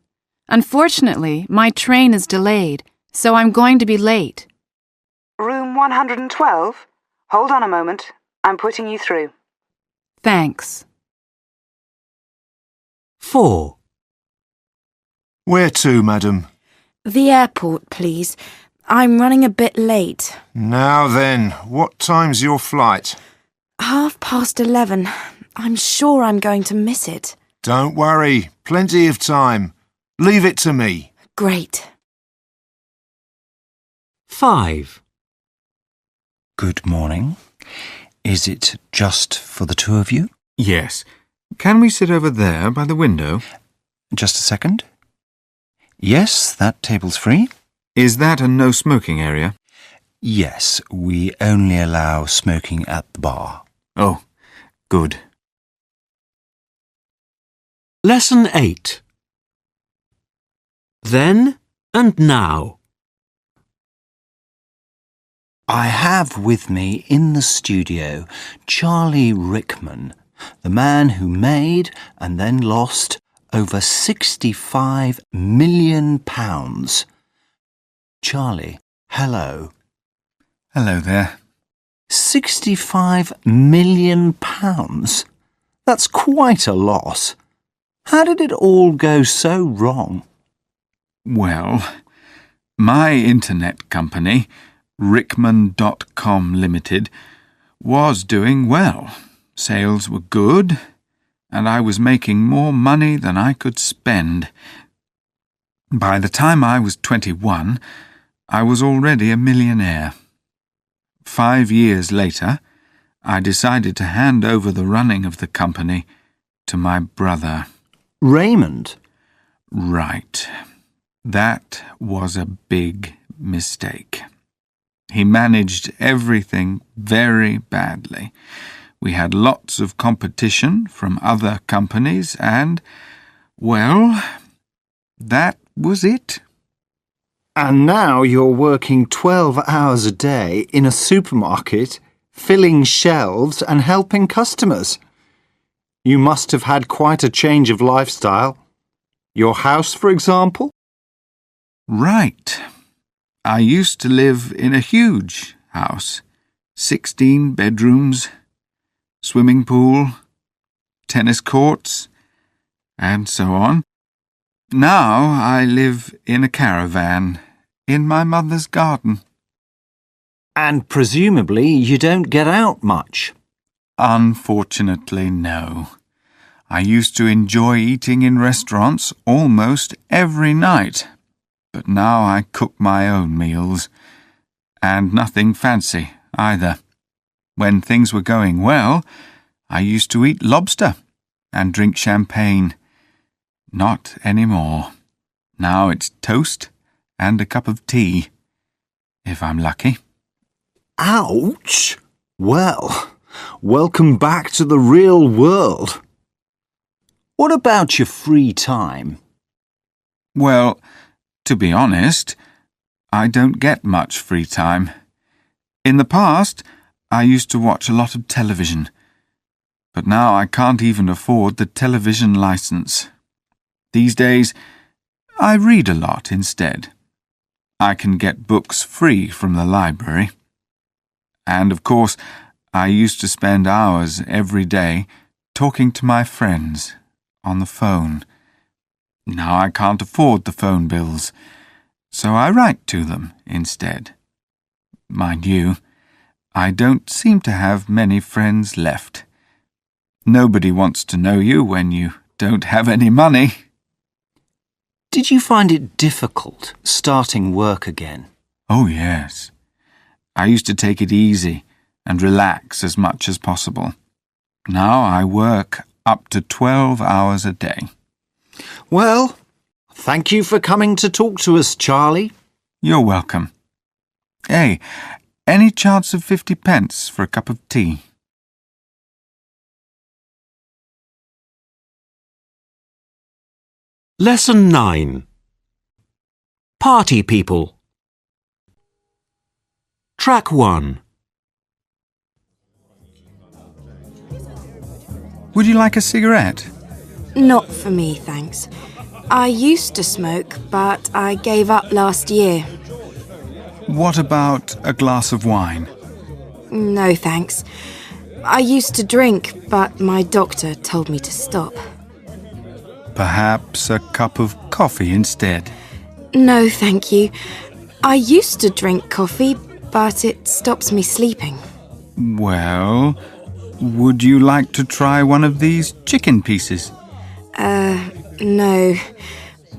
Unfortunately, my train is delayed, so I'm going to be late. Room 112? Hold on a moment. I'm putting you through. Thanks. 4. Where to, madam? The airport, please. I'm running a bit late. Now then, what time's your flight? 11:30. I'm sure I'm going to miss it. Don't worry, plenty of time. Leave it to me. Great. 5. Good morning. Is it just for the two of you? Yes. Can we sit over there by the window? Just a second. Yes, that table's free. Is that a no-smoking area? Yes, we only allow smoking at the bar. Oh, good. Lesson 8. Then and now. I have with me in the studio Charlie Rickman, the man who made and then lost over £65 million. Charlie, hello. Hello there. £65 million? That's quite a loss. How did it all go so wrong? Well, my internet company, Rickman.com Limited, was doing well. Sales were good, and I was making more money than I could spend. By the time I was 21, I was already a millionaire. 5 years later, I decided to hand over the running of the company to my brother. Raymond? Right. That was a big mistake. He managed everything very badly. We had lots of competition from other companies and, well, that was it. And now you're working 12 hours a day in a supermarket, filling shelves and helping customers. You must have had quite a change of lifestyle. Your house, for example? Right. I used to live in a huge house, 16 bedrooms, swimming pool, tennis courts, and so on. Now I live in a caravan in my mother's garden. And presumably you don't get out much. Unfortunately, no. I used to enjoy eating in restaurants almost every night, but now I cook my own meals, and nothing fancy either. When things were going well, I used to eat lobster and drink champagne. Not anymore. Now it's toast and a cup of tea, if I'm lucky. Ouch! Well, welcome back to the real world. What about your free time? Well, to be honest, I don't get much free time. In the past, I used to watch a lot of television, but now I can't even afford the television license. These days, I read a lot instead. I can get books free from the library. And of course, I used to spend hours every day talking to my friends on the phone. Now I can't afford the phone bills, so I write to them instead. Mind you, I don't seem to have many friends left. Nobody wants to know you when you don't have any money. Did you find it difficult starting work again? Oh, yes. I used to take it easy and relax as much as possible. Now I work up to 12 hours a day. Well, thank you for coming to talk to us, Charlie. You're welcome. Hey, any chance of 50 pence for a cup of tea? Lesson 9. Party people. Track 1. Would you like a cigarette? Not for me, thanks. I used to smoke, but I gave up last year. What about a glass of wine? No, thanks. I used to drink, but my doctor told me to stop. Perhaps a cup of coffee instead? No, thank you. I used to drink coffee, but it stops me sleeping. Well, would you like to try one of these chicken pieces? No.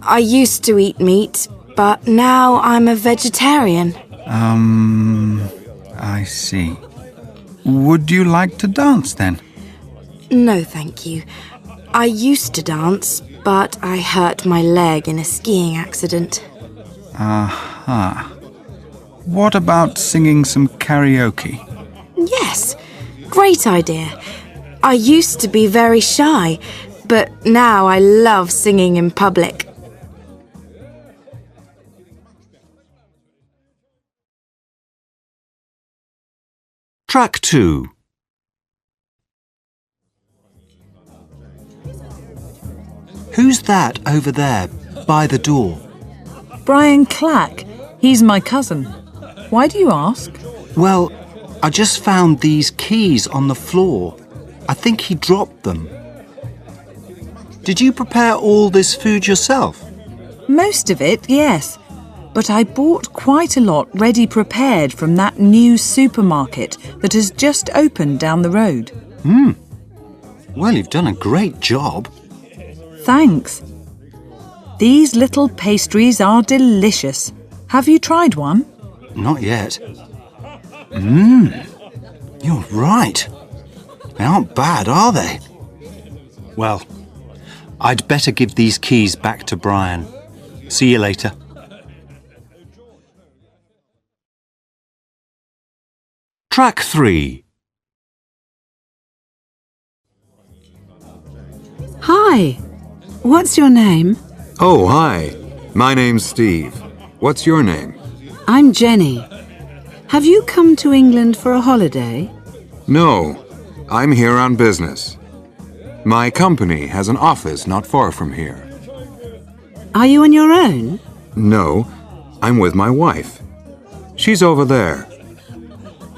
I used to eat meat, but now I'm a vegetarian. I see. Would you like to dance then? No, thank you. I used to dance, but I hurt my leg in a skiing accident. Aha. What about singing some karaoke? Yes, great idea. I used to be very shy, but now I love singing in public. Track 2. Who's that over there, by the door? Brian Clack. He's my cousin. Why do you ask? Well, I just found these keys on the floor. I think he dropped them. Did you prepare all this food yourself? Most of it, yes. But I bought quite a lot ready prepared from that new supermarket that has just opened down the road. Well, you've done a great job. Thanks. These little pastries are delicious. Have you tried one? Not yet. You're right. They aren't bad, are they? Well, I'd better give these keys back to Brian. See you later. Track 3. Hi. What's your name? Oh, hi. My name's Steve. What's your name? I'm Jenny. Have you come to England for a holiday? No, I'm here on business. My company has an office not far from here. Are you on your own? No, I'm with my wife. She's over there.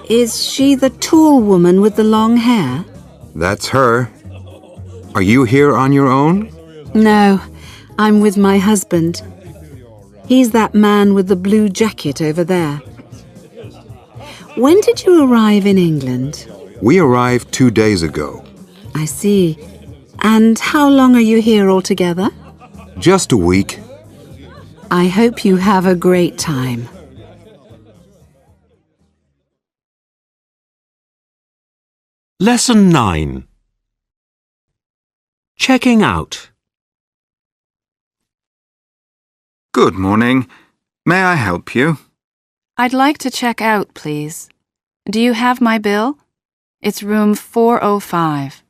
Is she the tall woman with the long hair? That's her. Are you here on your own? No, I'm with my husband. He's that man with the blue jacket over there. When did you arrive in England? We arrived 2 days ago. I see. And how long are you here altogether? Just a week. I hope you have a great time. Lesson 9. Checking out. Good morning. May I help you? I'd like to check out, please. Do you have my bill? It's room 405.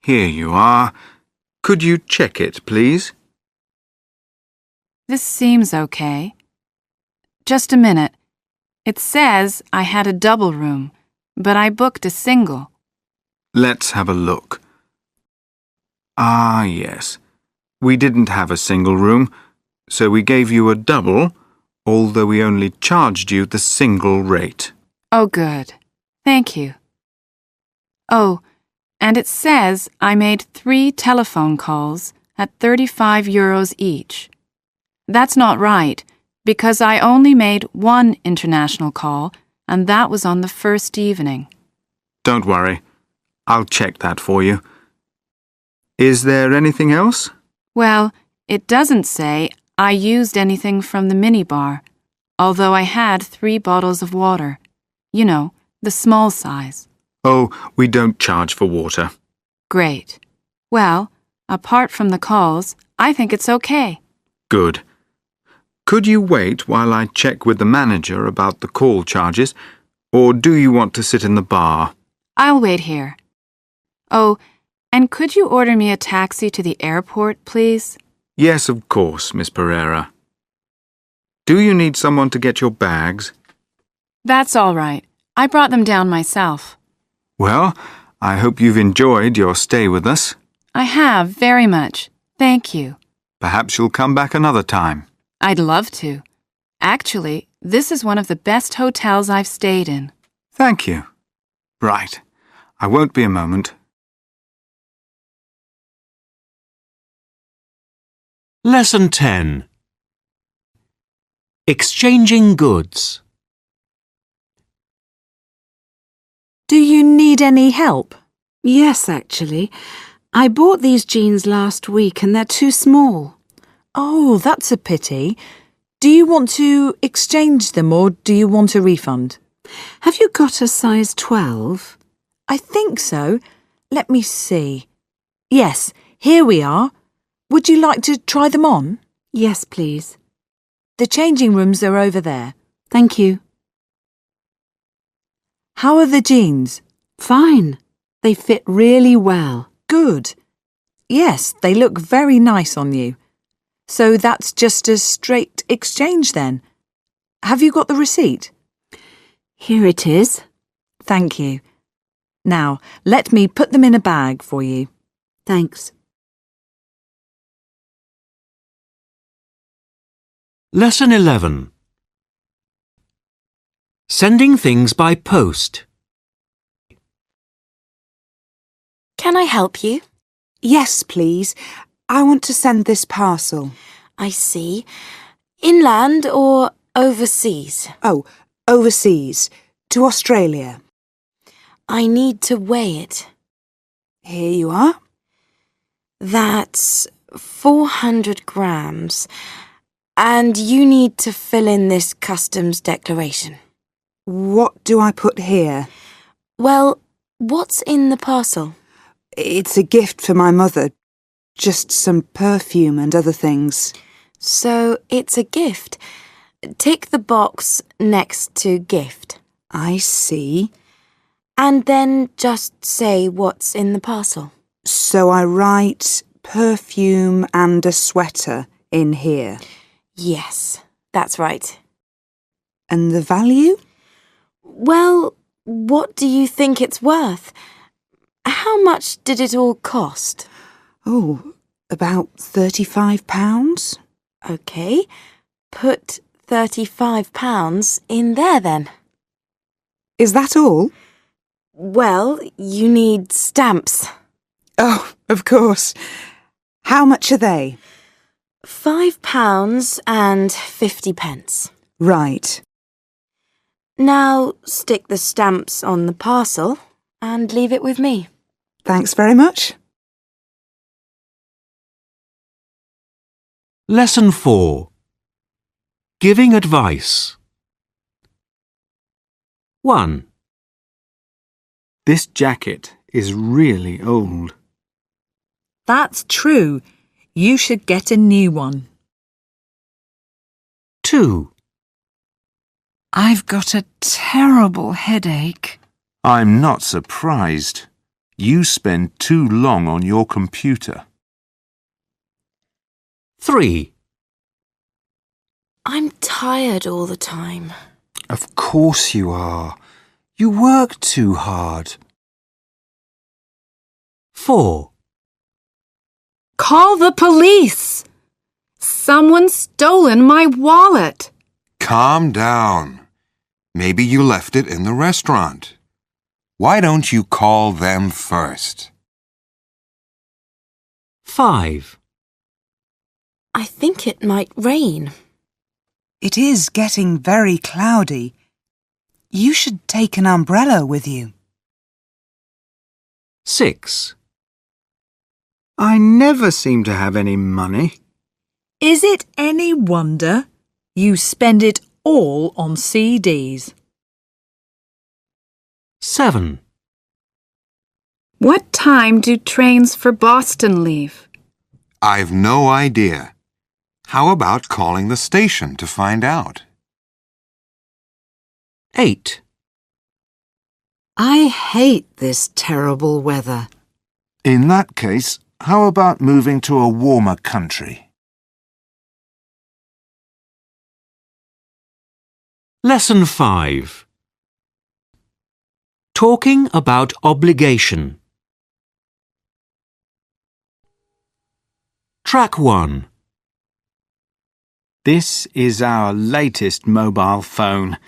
Here you are. Could you check it, please? This seems okay. Just a minute. It says I had a double room, but I booked a single. Let's have a look. Ah, yes. We didn't have a single room, so we gave you a double, although we only charged you the single rate. Oh, good. Thank you. Oh, and it says I made 3 telephone calls at €35 each. That's not right, because I only made 1 international call, and that was on the first evening. Don't worry. I'll check that for you. Is there anything else? Well, it doesn't say I used anything from the minibar, although I had 3 bottles of water. You know, the small size. Oh, we don't charge for water. Great. Well, apart from the calls, I think it's okay. Good. Could you wait while I check with the manager about the call charges, or do you want to sit in the bar? I'll wait here. Oh, and could you order me a taxi to the airport, please? Yes, of course, Miss Pereira. Do you need someone to get your bags? That's all right. I brought them down myself. Well, I hope you've enjoyed your stay with us. I have, very much. Thank you. Perhaps you'll come back another time. I'd love to. Actually, this is one of the best hotels I've stayed in. Thank you. Right. I won't be a moment. Lesson 10. Exchanging goods. Do you need any help? Yes, actually. I bought these jeans last week and they're too small. Oh, that's a pity. Do you want to exchange them or do you want a refund? Have you got a size 12? I think so. Let me see. Yes, here we are. Would you like to try them on? Yes, please. The changing rooms are over there. Thank you. How are the jeans? Fine. They fit really well. Good. Yes, they look very nice on you. So that's just a straight exchange then. Have you got the receipt? Here it is. Thank you. Now, let me put them in a bag for you. Thanks. Lesson 11. Sending things by post. Can I help you? Yes, please. I want to send this parcel. I see. Inland or overseas? Oh, overseas. To Australia. I need to weigh it. Here you are. That's 400 grams. And you need to fill in this customs declaration. What do I put here? Well, what's in the parcel? It's a gift for my mother. Just some perfume and other things. So it's a gift. Tick the box next to gift. I see. And then just say what's in the parcel. So I write perfume and a sweater in here. Yes, that's right. And the value? Well, what do you think it's worth? How much did it all cost? Oh, about £35. OK, put £35 in there then. Is that all? Well, you need stamps. Oh, of course. How much are they? £5 and 50p. Right. Now stick the stamps on the parcel and leave it with me. Thanks very much. Lesson 4. Giving advice. 1. This jacket is really old. That's true. You should get a new one. 2. I've got a terrible headache. I'm not surprised. You spend too long on your computer. 3. I'm tired all the time. Of course you are. You work too hard. 4. Call the police! Someone's stolen my wallet. Calm down. Maybe you left it in the restaurant. Why don't you call them first? 5. I think it might rain. It is getting very cloudy. You should take an umbrella with you. 6. I never seem to have any money. Is it any wonder you spend it all on CDs? 7. What time do trains for Boston leave? I've no idea. How about calling the station to find out? 8. I hate this terrible weather. In that case, how about moving to a warmer country? Lesson 5. Talking about obligation. Track 1. This is our latest mobile phone.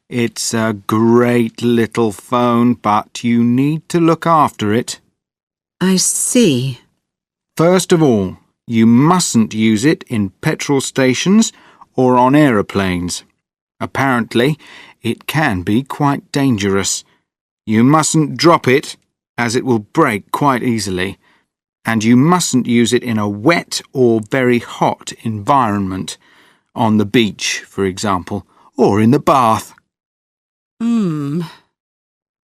It's a great little phone, but you need to look after it. I see. First of all, you mustn't use it in petrol stations or on aeroplanes. Apparently, it can be quite dangerous. You mustn't drop it, as it will break quite easily. And you mustn't use it in a wet or very hot environment, on the beach, for example, or in the bath.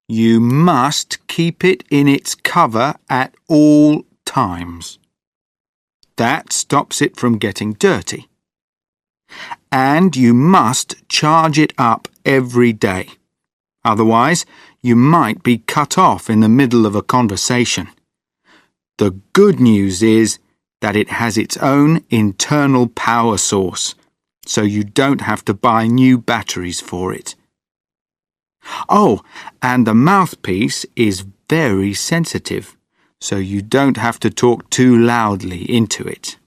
You must keep it in its cover at all times. That stops it from getting dirty. And you must charge it up every day. Otherwise, you might be cut off in the middle of a conversation. The good news is that it has its own internal power source, so you don't have to buy new batteries for it. Oh, and the mouthpiece is very sensitive, so you don't have to talk too loudly into it.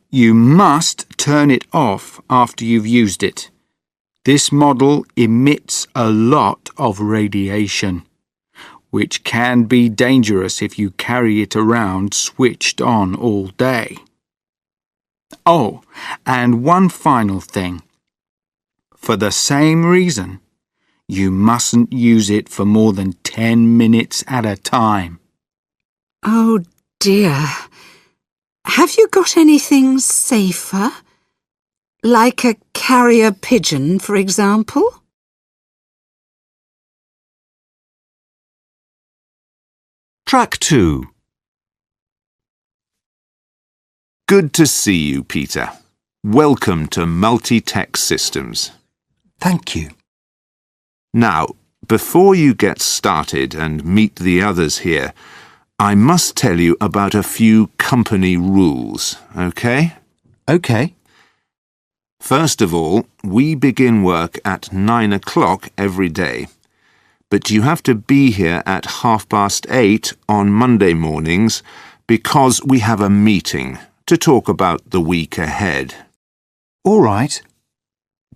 You must turn it off after you've used it. This model emits a lot of radiation, which can be dangerous if you carry it around switched on all day. Oh, and one final thing. For the same reason, you mustn't use it for more than 10 minutes at a time. Oh dear. Have you got anything safer? Like a carrier pigeon, for example? Track 2. Good to see you, Peter. Welcome to Multi-Text Systems. Thank you. Now, before you get started and meet the others here, I must tell you about a few company rules, okay? OK. First of all, we begin work at 9 o'clock every day, but you have to be here at 8:30 on Monday mornings because we have a meeting to talk about the week ahead. All right.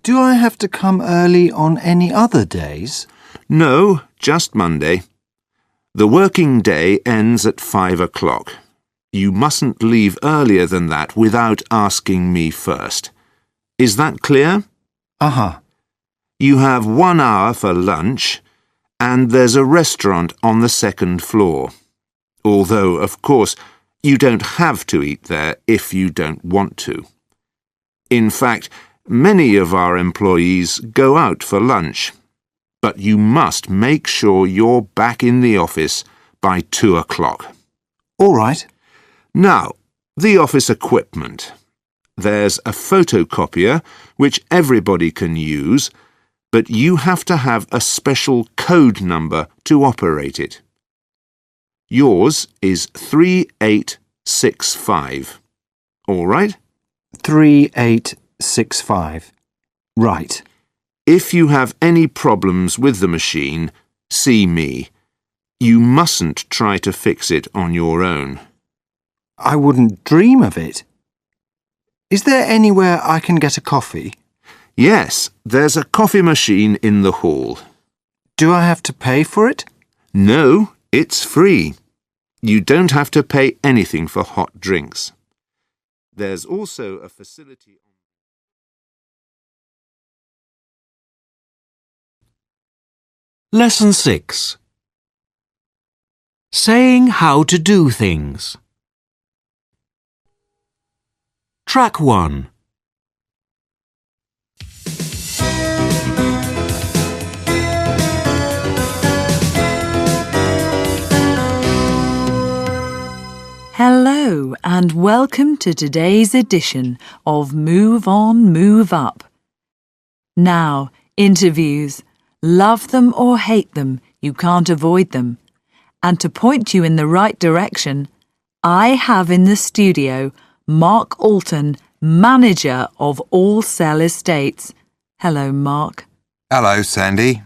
Do I have to come early on any other days? No, just Monday. The working day ends at 5 o'clock. You mustn't leave earlier than that without asking me first. Is that clear? Uh-huh. You have 1 hour for lunch, and there's a restaurant on the second floor. Although, of course, you don't have to eat there if you don't want to. In fact, many of our employees go out for lunch, but you must make sure you're back in the office by 2 o'clock. All right. Now, the office equipment. There's a photocopier, which everybody can use, but you have to have a special code number to operate it. Yours is 3865. All right? 3865. Right. If you have any problems with the machine, see me. You mustn't try to fix it on your own. I wouldn't dream of it. Is there anywhere I can get a coffee? Yes, there's a coffee machine in the hall. Do I have to pay for it? No, it's free. You don't have to pay anything for hot drinks. There's also a facility... Lesson 6. Saying how to do things. Track 1. Hello and welcome to today's edition of Move On, Move Up. Now, interviews. Love them or hate them, you can't avoid them. And to point you in the right direction, I have in the studio Mark Alton, manager of All Cell Estates. Hello, Mark. Hello, Sandy.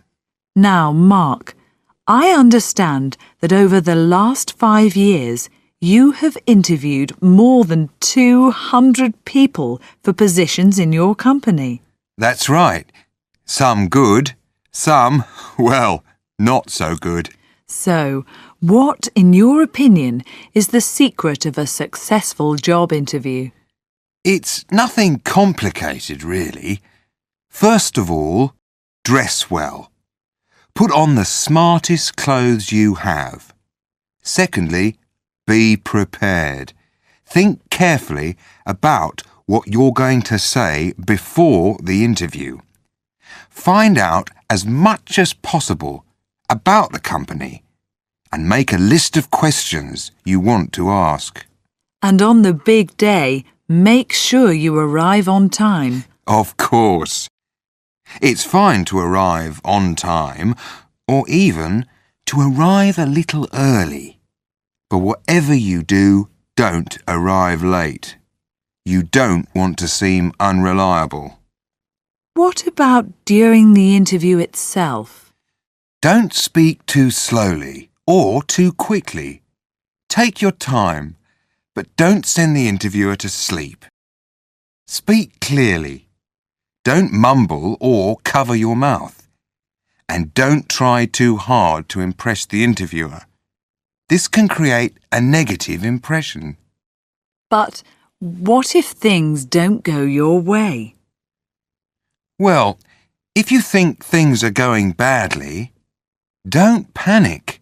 Now, Mark, I understand that over the last 5 years, you have interviewed more than 200 people for positions in your company. That's right. Some good, some, well, not so good. So, what, in your opinion, is the secret of a successful job interview? It's nothing complicated, really. First of all, dress well. Put on the smartest clothes you have. Secondly, be prepared. Think carefully about what you're going to say before the interview. Find out as much as possible about the company and make a list of questions you want to ask. And on the big day, make sure you arrive on time. Of course. It's fine to arrive on time or even to arrive a little early. But whatever you do, don't arrive late. You don't want to seem unreliable. What about during the interview itself? Don't speak too slowly or too quickly. Take your time, but don't send the interviewer to sleep. Speak clearly. Don't mumble or cover your mouth. And don't try too hard to impress the interviewer. This can create a negative impression. But what if things don't go your way? Well, if you think things are going badly, don't panic.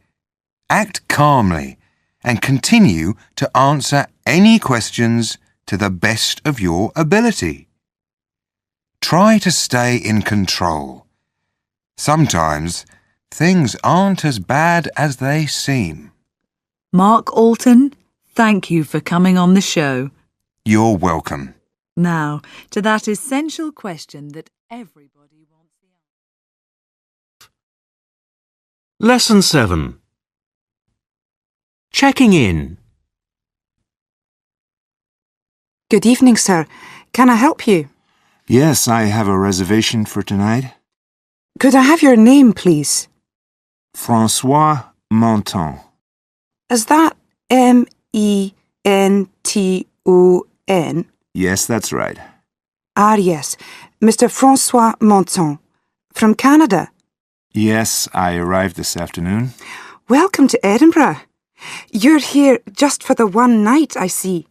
Act calmly and continue to answer any questions to the best of your ability. Try to stay in control. Sometimes things aren't as bad as they seem. Mark Alton, thank you for coming on the show. You're welcome. Now, to that essential question that everybody wants the answer. Lesson 7. Checking in. Good evening, sir. Can I help you? Yes, I have a reservation for tonight. Could I have your name, please? François Monton. Is that M-E-N-T-O-N? Yes, that's right. Ah, yes. Mr. François Monton. From Canada? Yes, I arrived this afternoon. Welcome to Edinburgh. You're here just for the one night, I see.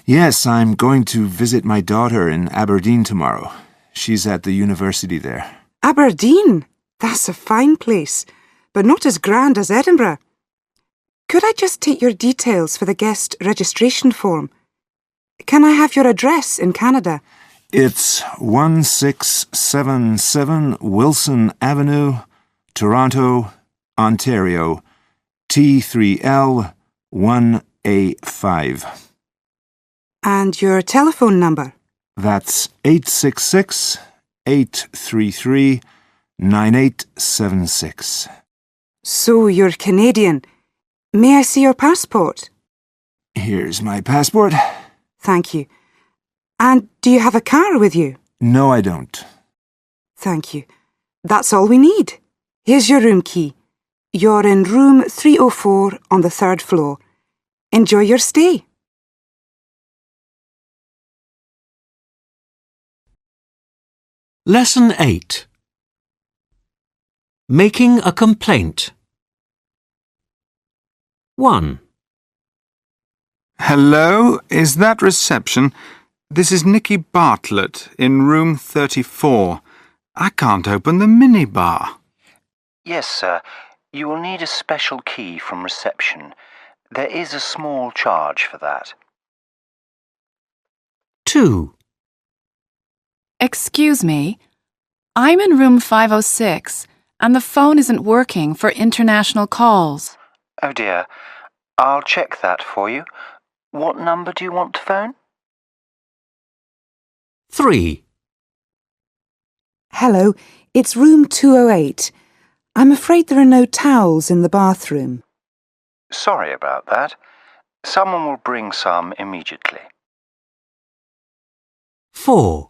Yes, I'm going to visit my daughter in Aberdeen tomorrow. She's at the university there. Aberdeen? That's a fine place, but not as grand as Edinburgh. Could I just take your details for the guest registration form? Can I have your address in Canada? It's 1677 Wilson Avenue, Toronto, Ontario, T3L 1A5. And your telephone number? That's 866-833-9876. So you're Canadian. May I see your passport? Here's my passport. Thank you. And do you have a car with you? No, I don't. Thank you. That's all we need. Here's your room key. You're in room 304 on the 3rd floor. Enjoy your stay. Lesson 8. Making a complaint. 1. Hello, is that reception? This is Nicky Bartlett in room 34. I can't open the minibar. Yes, sir. You will need a special key from reception. There is a small charge for that. 2. Excuse me, I'm in room 506 and the phone isn't working for international calls. Oh dear. I'll check that for you. What number do you want to phone? 3. Hello, it's room 208. I'm afraid there are no towels in the bathroom. Sorry about that. Someone will bring some immediately. 4.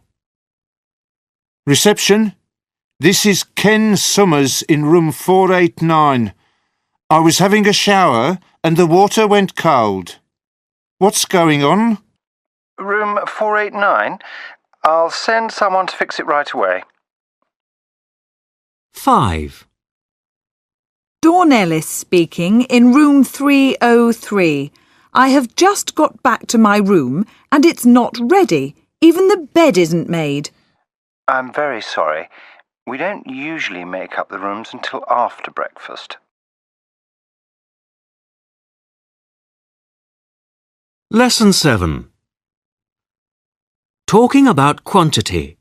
Reception, this is Ken Summers in room 489. I was having a shower and the water went cold. What's going on? Room 489? I'll send someone to fix it right away. 5. Dawn Ellis speaking in room 303. I have just got back to my room and it's not ready. Even the bed isn't made. I'm very sorry. We don't usually make up the rooms until after breakfast. Lesson 7. Talking about quantity.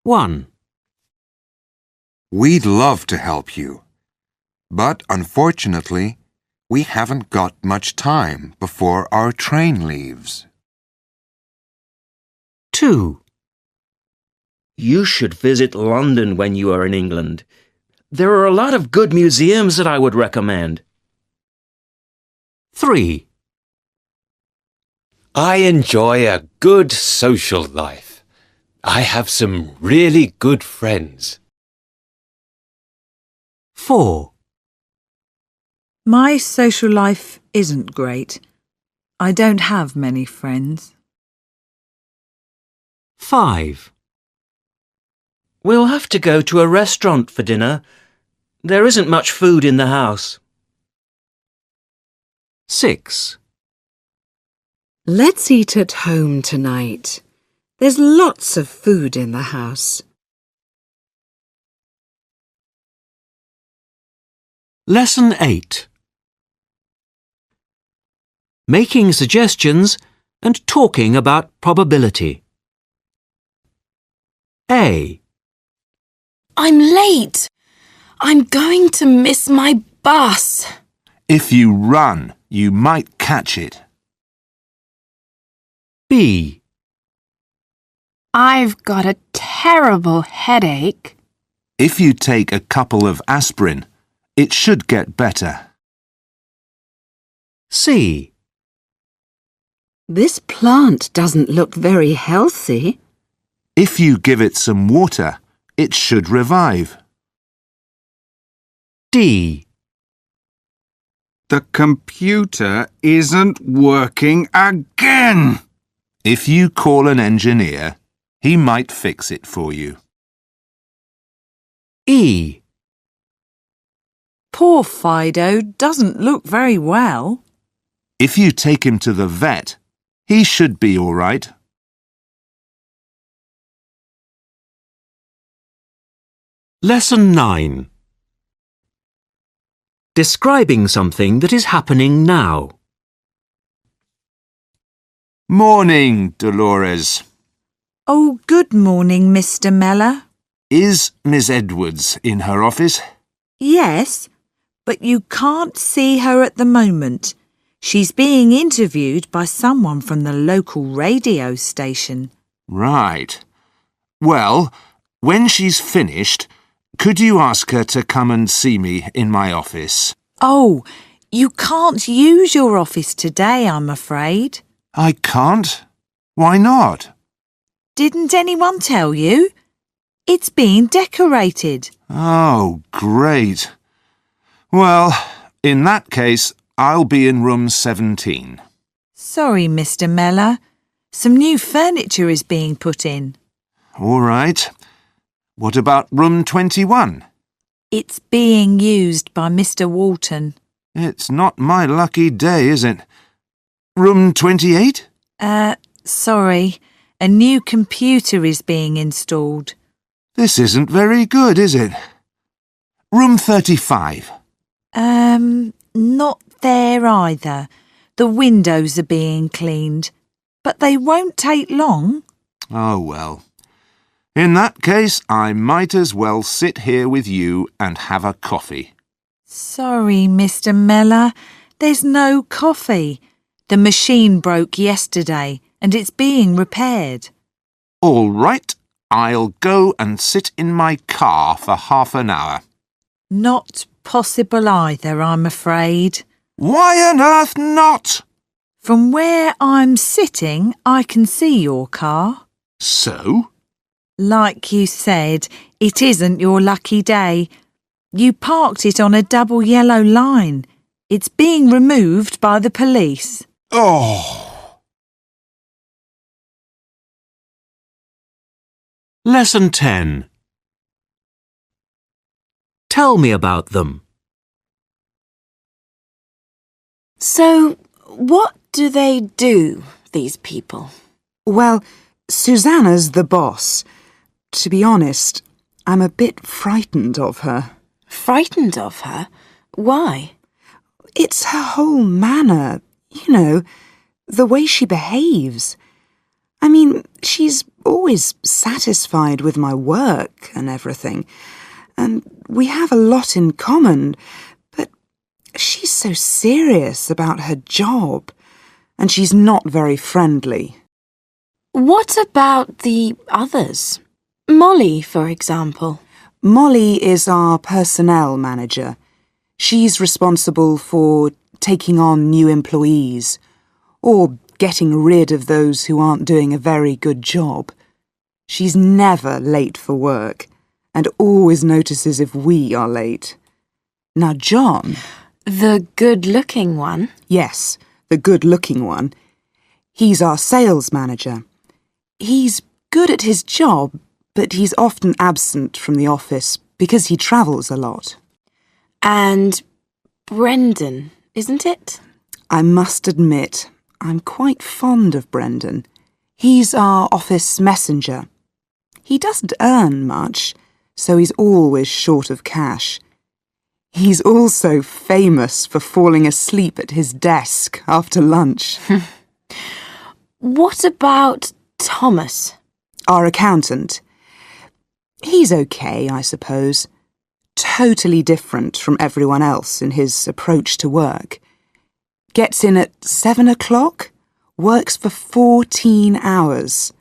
1. We'd love to help you, but unfortunately, we haven't got much time before our train leaves. 2. You should visit London when you are in England. There are a lot of good museums that I would recommend. 3. I enjoy a good social life. I have some really good friends. 4. My social life isn't great. I don't have many friends. 5. We'll have to go to a restaurant for dinner. There isn't much food in the house. 6. Let's eat at home tonight. There's lots of food in the house. Lesson 8. Making suggestions and talking about probability. A. I'm late. I'm going to miss my bus. If you run, you might catch it. B. I've got a terrible headache. If you take a couple of aspirin, it should get better. C. This plant doesn't look very healthy. If you give it some water, it should revive. D. The computer isn't working again. If you call an engineer, he might fix it for you. E. Poor Fido doesn't look very well. If you take him to the vet, he should be all right. Lesson 9. Describing something that is happening now. Morning, Dolores. Oh, good morning, Mr. Mellor. Is Miss Edwards in her office? Yes, but you can't see her at the moment. She's being interviewed by someone from the local radio station. Right. Well, when she's finished, could you ask her to come and see me in my office? Oh, you can't use your office today, I'm afraid. I can't? Why not? Didn't anyone tell you? It's being decorated. Oh, great. Well, in that case, I'll be in room 17. Sorry, Mr. Mellor. Some new furniture is being put in. All right. What about room 21? It's being used by Mr. Walton. It's not my lucky day, is it? Room 28? Sorry. A new computer is being installed. This isn't very good, is it? Room 35? Not there either. The windows are being cleaned. But they won't take long. Oh, well. In that case, I might as well sit here with you and have a coffee. Sorry, Mr. Mellor. There's no coffee. The machine broke yesterday and it's being repaired. All right. I'll go and sit in my car for half an hour. Not possible either, I'm afraid. Why on earth not? From where I'm sitting, I can see your car. So? Like you said, it isn't your lucky day. You parked it on a double yellow line. It's being removed by the police. Oh! Lesson 10. Tell me about them. So, what do they do, these people? Well, Susanna's the boss. To be honest, I'm a bit frightened of her. Frightened of her? Why? It's her whole manner, you know, the way she behaves. I mean, she's always satisfied with my work and everything, and we have a lot in common, but she's so serious about her job, and she's not very friendly. What about the others? Molly, for example. Molly is our personnel manager. She's responsible for taking on new employees, or getting rid of those who aren't doing a very good job. She's never late for work, and always notices if we are late. Now John... The good-looking one? Yes, the good-looking one. He's our sales manager. He's good at his job, but he's often absent from the office because he travels a lot. And Brendan, isn't it? I must admit, I'm quite fond of Brendan. He's our office messenger. He doesn't earn much, so he's always short of cash. He's also famous for falling asleep at his desk after lunch. What about Thomas? Our accountant. He's okay, I suppose. Totally different from everyone else in his approach to work. Gets in at 7 o'clock, works for 14 hours.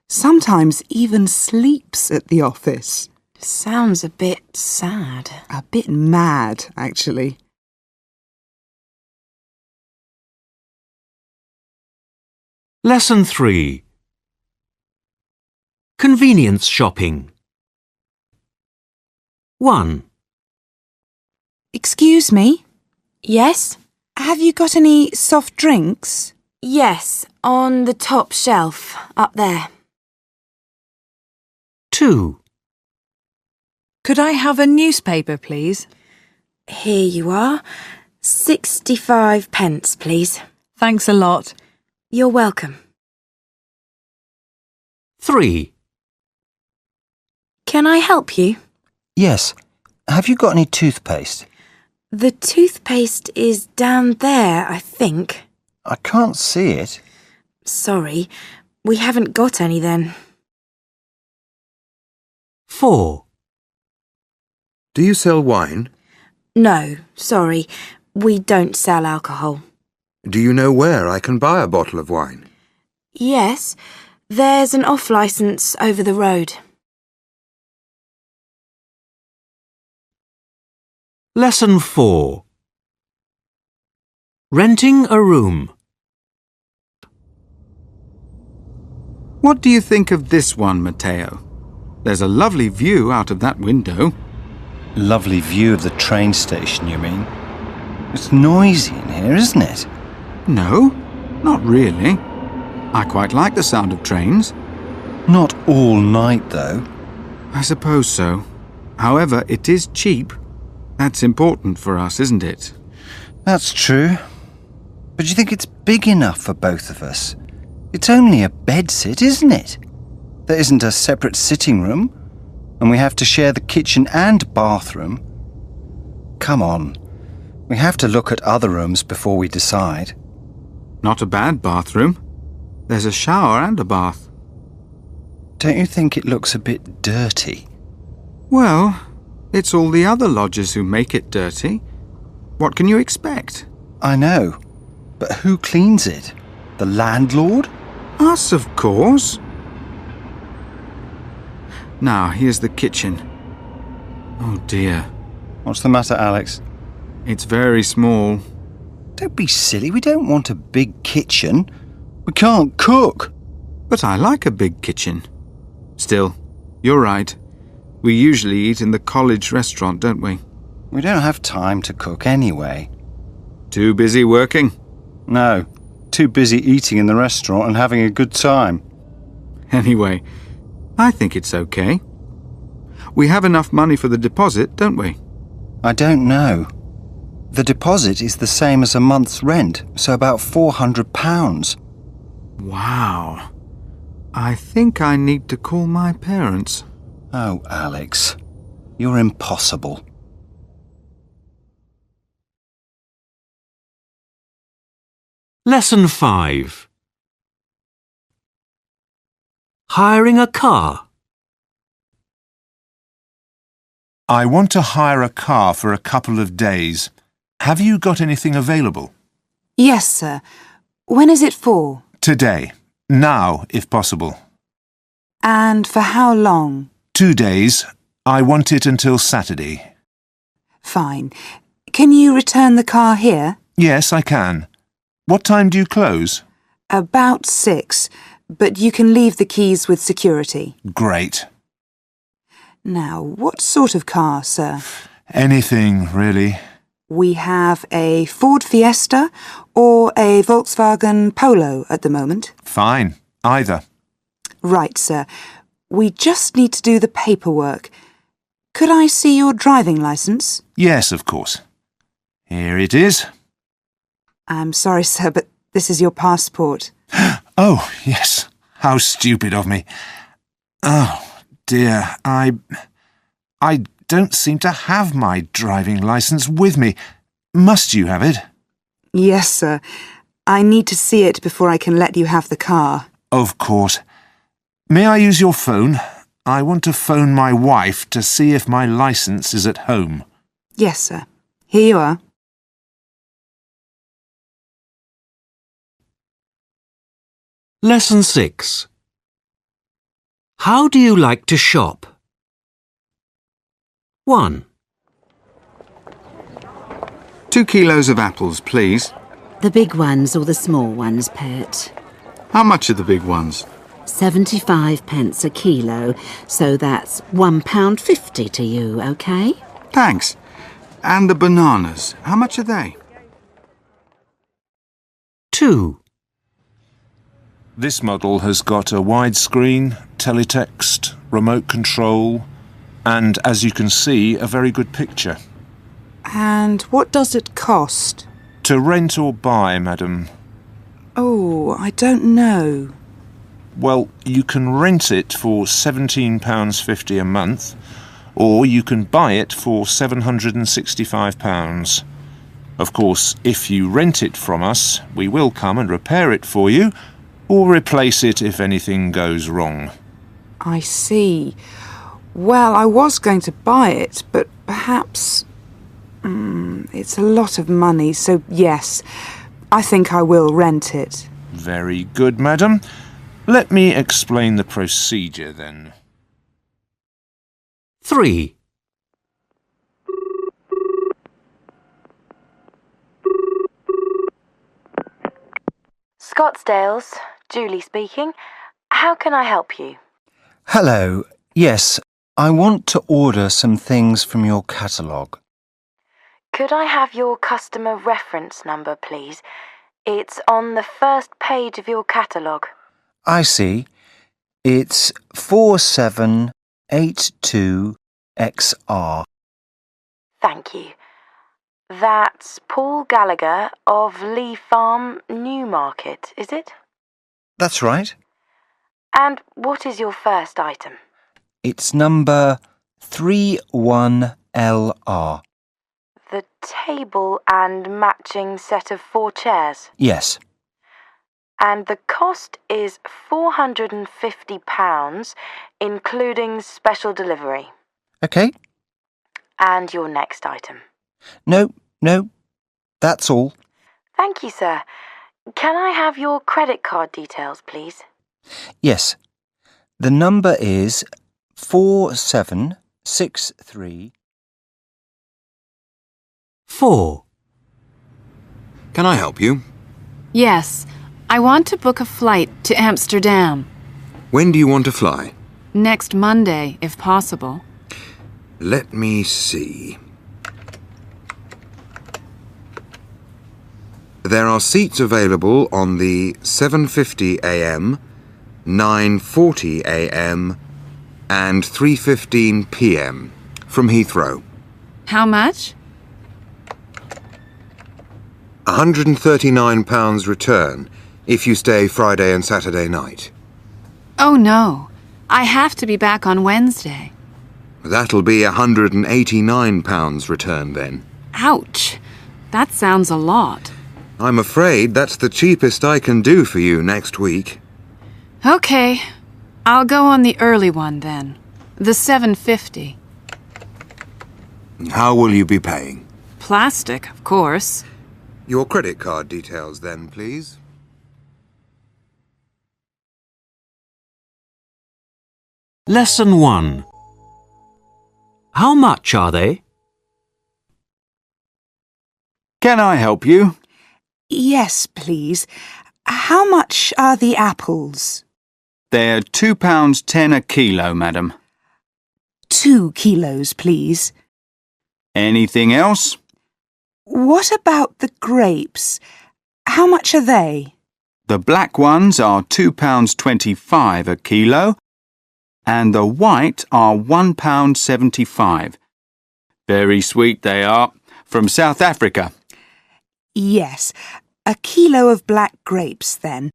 Sometimes even sleeps at the office. Sounds a bit sad. A bit mad, actually. Lesson 3. Convenience shopping. 1. Excuse me? Yes? Have you got any soft drinks? Yes, on the top shelf, up there. 2. Could I have a newspaper, please? Here you are. 65 pence, please. Thanks a lot. You're welcome. 3. Can I help you? Yes. Have you got any toothpaste? The toothpaste is down there, I think. I can't see it. Sorry, we haven't got any then. 4. Do you sell wine? No, sorry, we don't sell alcohol. Do you know where I can buy a bottle of wine? Yes, there's an off-licence over the road. Lesson 4. Renting a room. What do you think of this one, Matteo? There's a lovely view out of that window. Lovely view of the train station, you mean? It's noisy in here, isn't it? No, not really. I quite like the sound of trains. Not all night, though. I suppose so. However, it is cheap. That's important for us, isn't it? That's true. But do you think it's big enough for both of us? It's only a bedsit, isn't it? There isn't a separate sitting room, and we have to share the kitchen and bathroom. Come on. We have to look at other rooms before we decide. Not a bad bathroom. There's a shower and a bath. Don't you think it looks a bit dirty? Well, it's all the other lodgers who make it dirty. What can you expect? I know. But who cleans it? The landlord? Us, of course. Now, here's the kitchen. Oh dear. What's the matter, Alex? It's very small. Don't be silly. We don't want a big kitchen. We can't cook. But I like a big kitchen. Still, you're right. We usually eat in the college restaurant, don't we? We don't have time to cook anyway. Too busy working? No, too busy eating in the restaurant and having a good time. Anyway, I think it's okay. We have enough money for the deposit, don't we? I don't know. The deposit is the same as a month's rent, so about £400. Wow. I think I need to call my parents. Oh, Alex, you're impossible. Lesson 5. Hiring a car. I want to hire a car for a couple of days. Have you got anything available? Yes, sir. When is it for? Today. Now, if possible. And for how long? 2 days. I want it until Saturday. Fine. Can you return the car here? Yes, I can. What time do you close? About 6, but you can leave the keys with security. Great. Now, what sort of car, sir? Anything, really. We have a Ford Fiesta or a Volkswagen Polo at the moment. Fine. Either. Right, sir. We just need to do the paperwork. Could I see your driving licence? Yes, of course. Here it is. I'm sorry, sir, but this is your passport. Oh, yes. How stupid of me. Oh, dear, I don't seem to have my driving licence with me. Must you have it? Yes, sir. I need to see it before I can let you have the car. Of course. May I use your phone? I want to phone my wife to see if my licence is at home. Yes, sir. Here you are. Lesson 6. How do you like to shop? 1. 2 kilos of apples, please. The big ones or the small ones, Pet? How much are the big ones? 75 pence a kilo, so that's £1.50 to you, OK? Thanks. And the bananas, how much are they? 2. This model has got a widescreen, teletext, remote control, and, as you can see, a very good picture. And what does it cost? To rent or buy, madam? Oh, I don't know. Well, you can rent it for £17.50 a month, or you can buy it for £765. Of course, if you rent it from us, we will come and repair it for you, or replace it if anything goes wrong. I see. Well, I was going to buy it, but perhaps... it's a lot of money, so yes, I think I will rent it. Very good, madam. Let me explain the procedure then. 3. Scottsdale's, Julie speaking. How can I help you? Hello. Yes, I want to order some things from your catalogue. Could I have your customer reference number, please? It's on the first page of your catalogue. I see. It's 4782XR. Thank you. That's Paul Gallagher of Lee Farm, Newmarket, is it? That's right. And what is your first item? It's number 31LR. The table and matching set of 4 chairs. Yes. And the cost is £450, including special delivery. OK. And your next item. No, that's all. Thank you, sir. Can I have your credit card details, please? Yes. The number is 4763. 4. Can I help you? Yes, I want to book a flight to Amsterdam. When do you want to fly? Next Monday, if possible. Let me see. There are seats available on the 7:50 a.m., 9:40 a.m. and 3:15 p.m. from Heathrow. How much? £139 return if you stay Friday and Saturday night. Oh, no. I have to be back on Wednesday. That'll be £189 return then. Ouch. That sounds a lot. I'm afraid that's the cheapest I can do for you next week. Okay. I'll go on the early one then. The 7:50. How will you be paying? Plastic, of course. Your credit card details then, please. Lesson 1. How much are they? Can I help you? Yes, please. How much are the apples? They're £2.10 a kilo, madam. 2 kilos, please. Anything else? What about the grapes? How much are they? The black ones are £2.25 a kilo, and the white are £1.75. Very sweet they are, from South Africa. Yes, a kilo of black grapes then.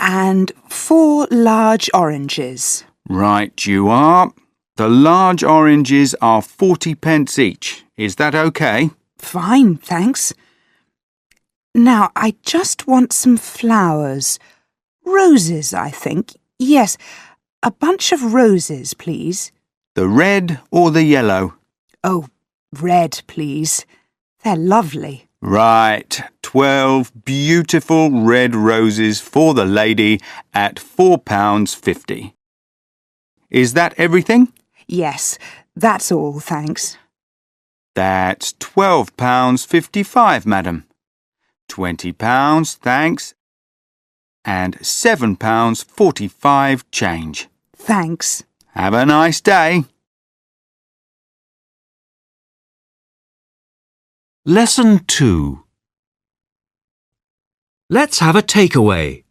And 4 large oranges. Right you are. The large oranges are 40p each. Is that okay? Fine, thanks. Now, I just want some flowers. Roses, I think. Yes, a bunch of roses, please. The red or the yellow? Oh, red, please. They're lovely. Right, 12 beautiful red roses for the lady at £4.50. Is that everything? Yes, that's all, thanks. That's £12.55, madam. £20, thanks. And £7.45 change. Thanks. Have a nice day. Lesson 2. Let's have a takeaway.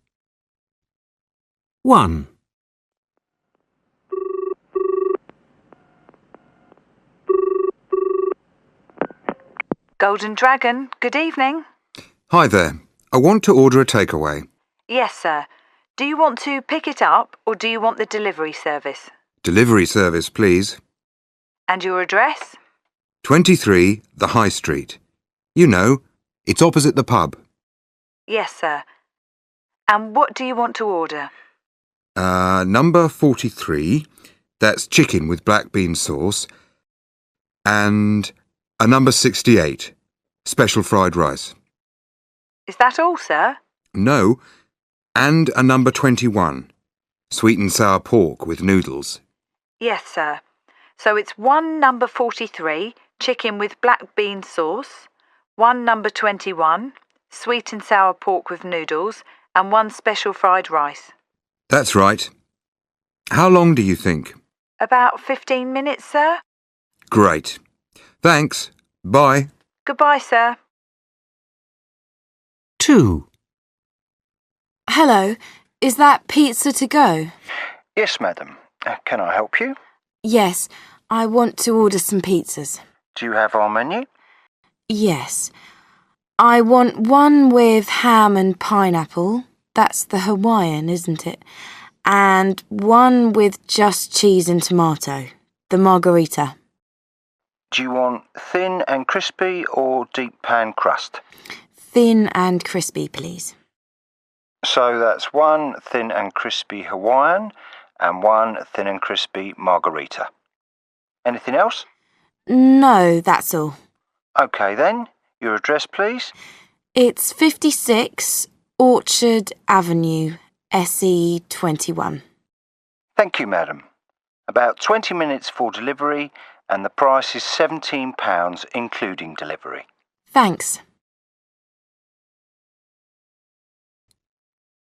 1. Golden Dragon, good evening. Hi there. I want to order a takeaway. Yes, sir. Do you want to pick it up or do you want the delivery service? Delivery service, please. And your address? 23, the High Street. You know, it's opposite the pub. Yes, sir. And what do you want to order? Number 43, that's chicken with black bean sauce, and a number 68, special fried rice. Is that all, sir? No, and a number 21, sweet and sour pork with noodles. Yes, sir. So it's 1 number 43, chicken with black bean sauce, 1 number 21, sweet and sour pork with noodles, and 1 special fried rice. That's right. How long do you think? About 15 minutes, sir. Great. Thanks. Bye. Goodbye, sir. 2. Hello, is that pizza to go? Yes, madam. Can I help you? Yes, I want to order some pizzas. Do you have our menu? Yes. I want one with ham and pineapple. That's the Hawaiian, isn't it? And one with just cheese and tomato. The margarita. Do you want thin and crispy or deep pan crust? Thin and crispy, please. So that's 1 thin and crispy Hawaiian and 1 thin and crispy margarita. Anything else? No, that's all. OK then. Your address, please? It's 56 Orchard Avenue, SE 21. Thank you, madam. About 20 minutes for delivery and the price is £17 including delivery. Thanks.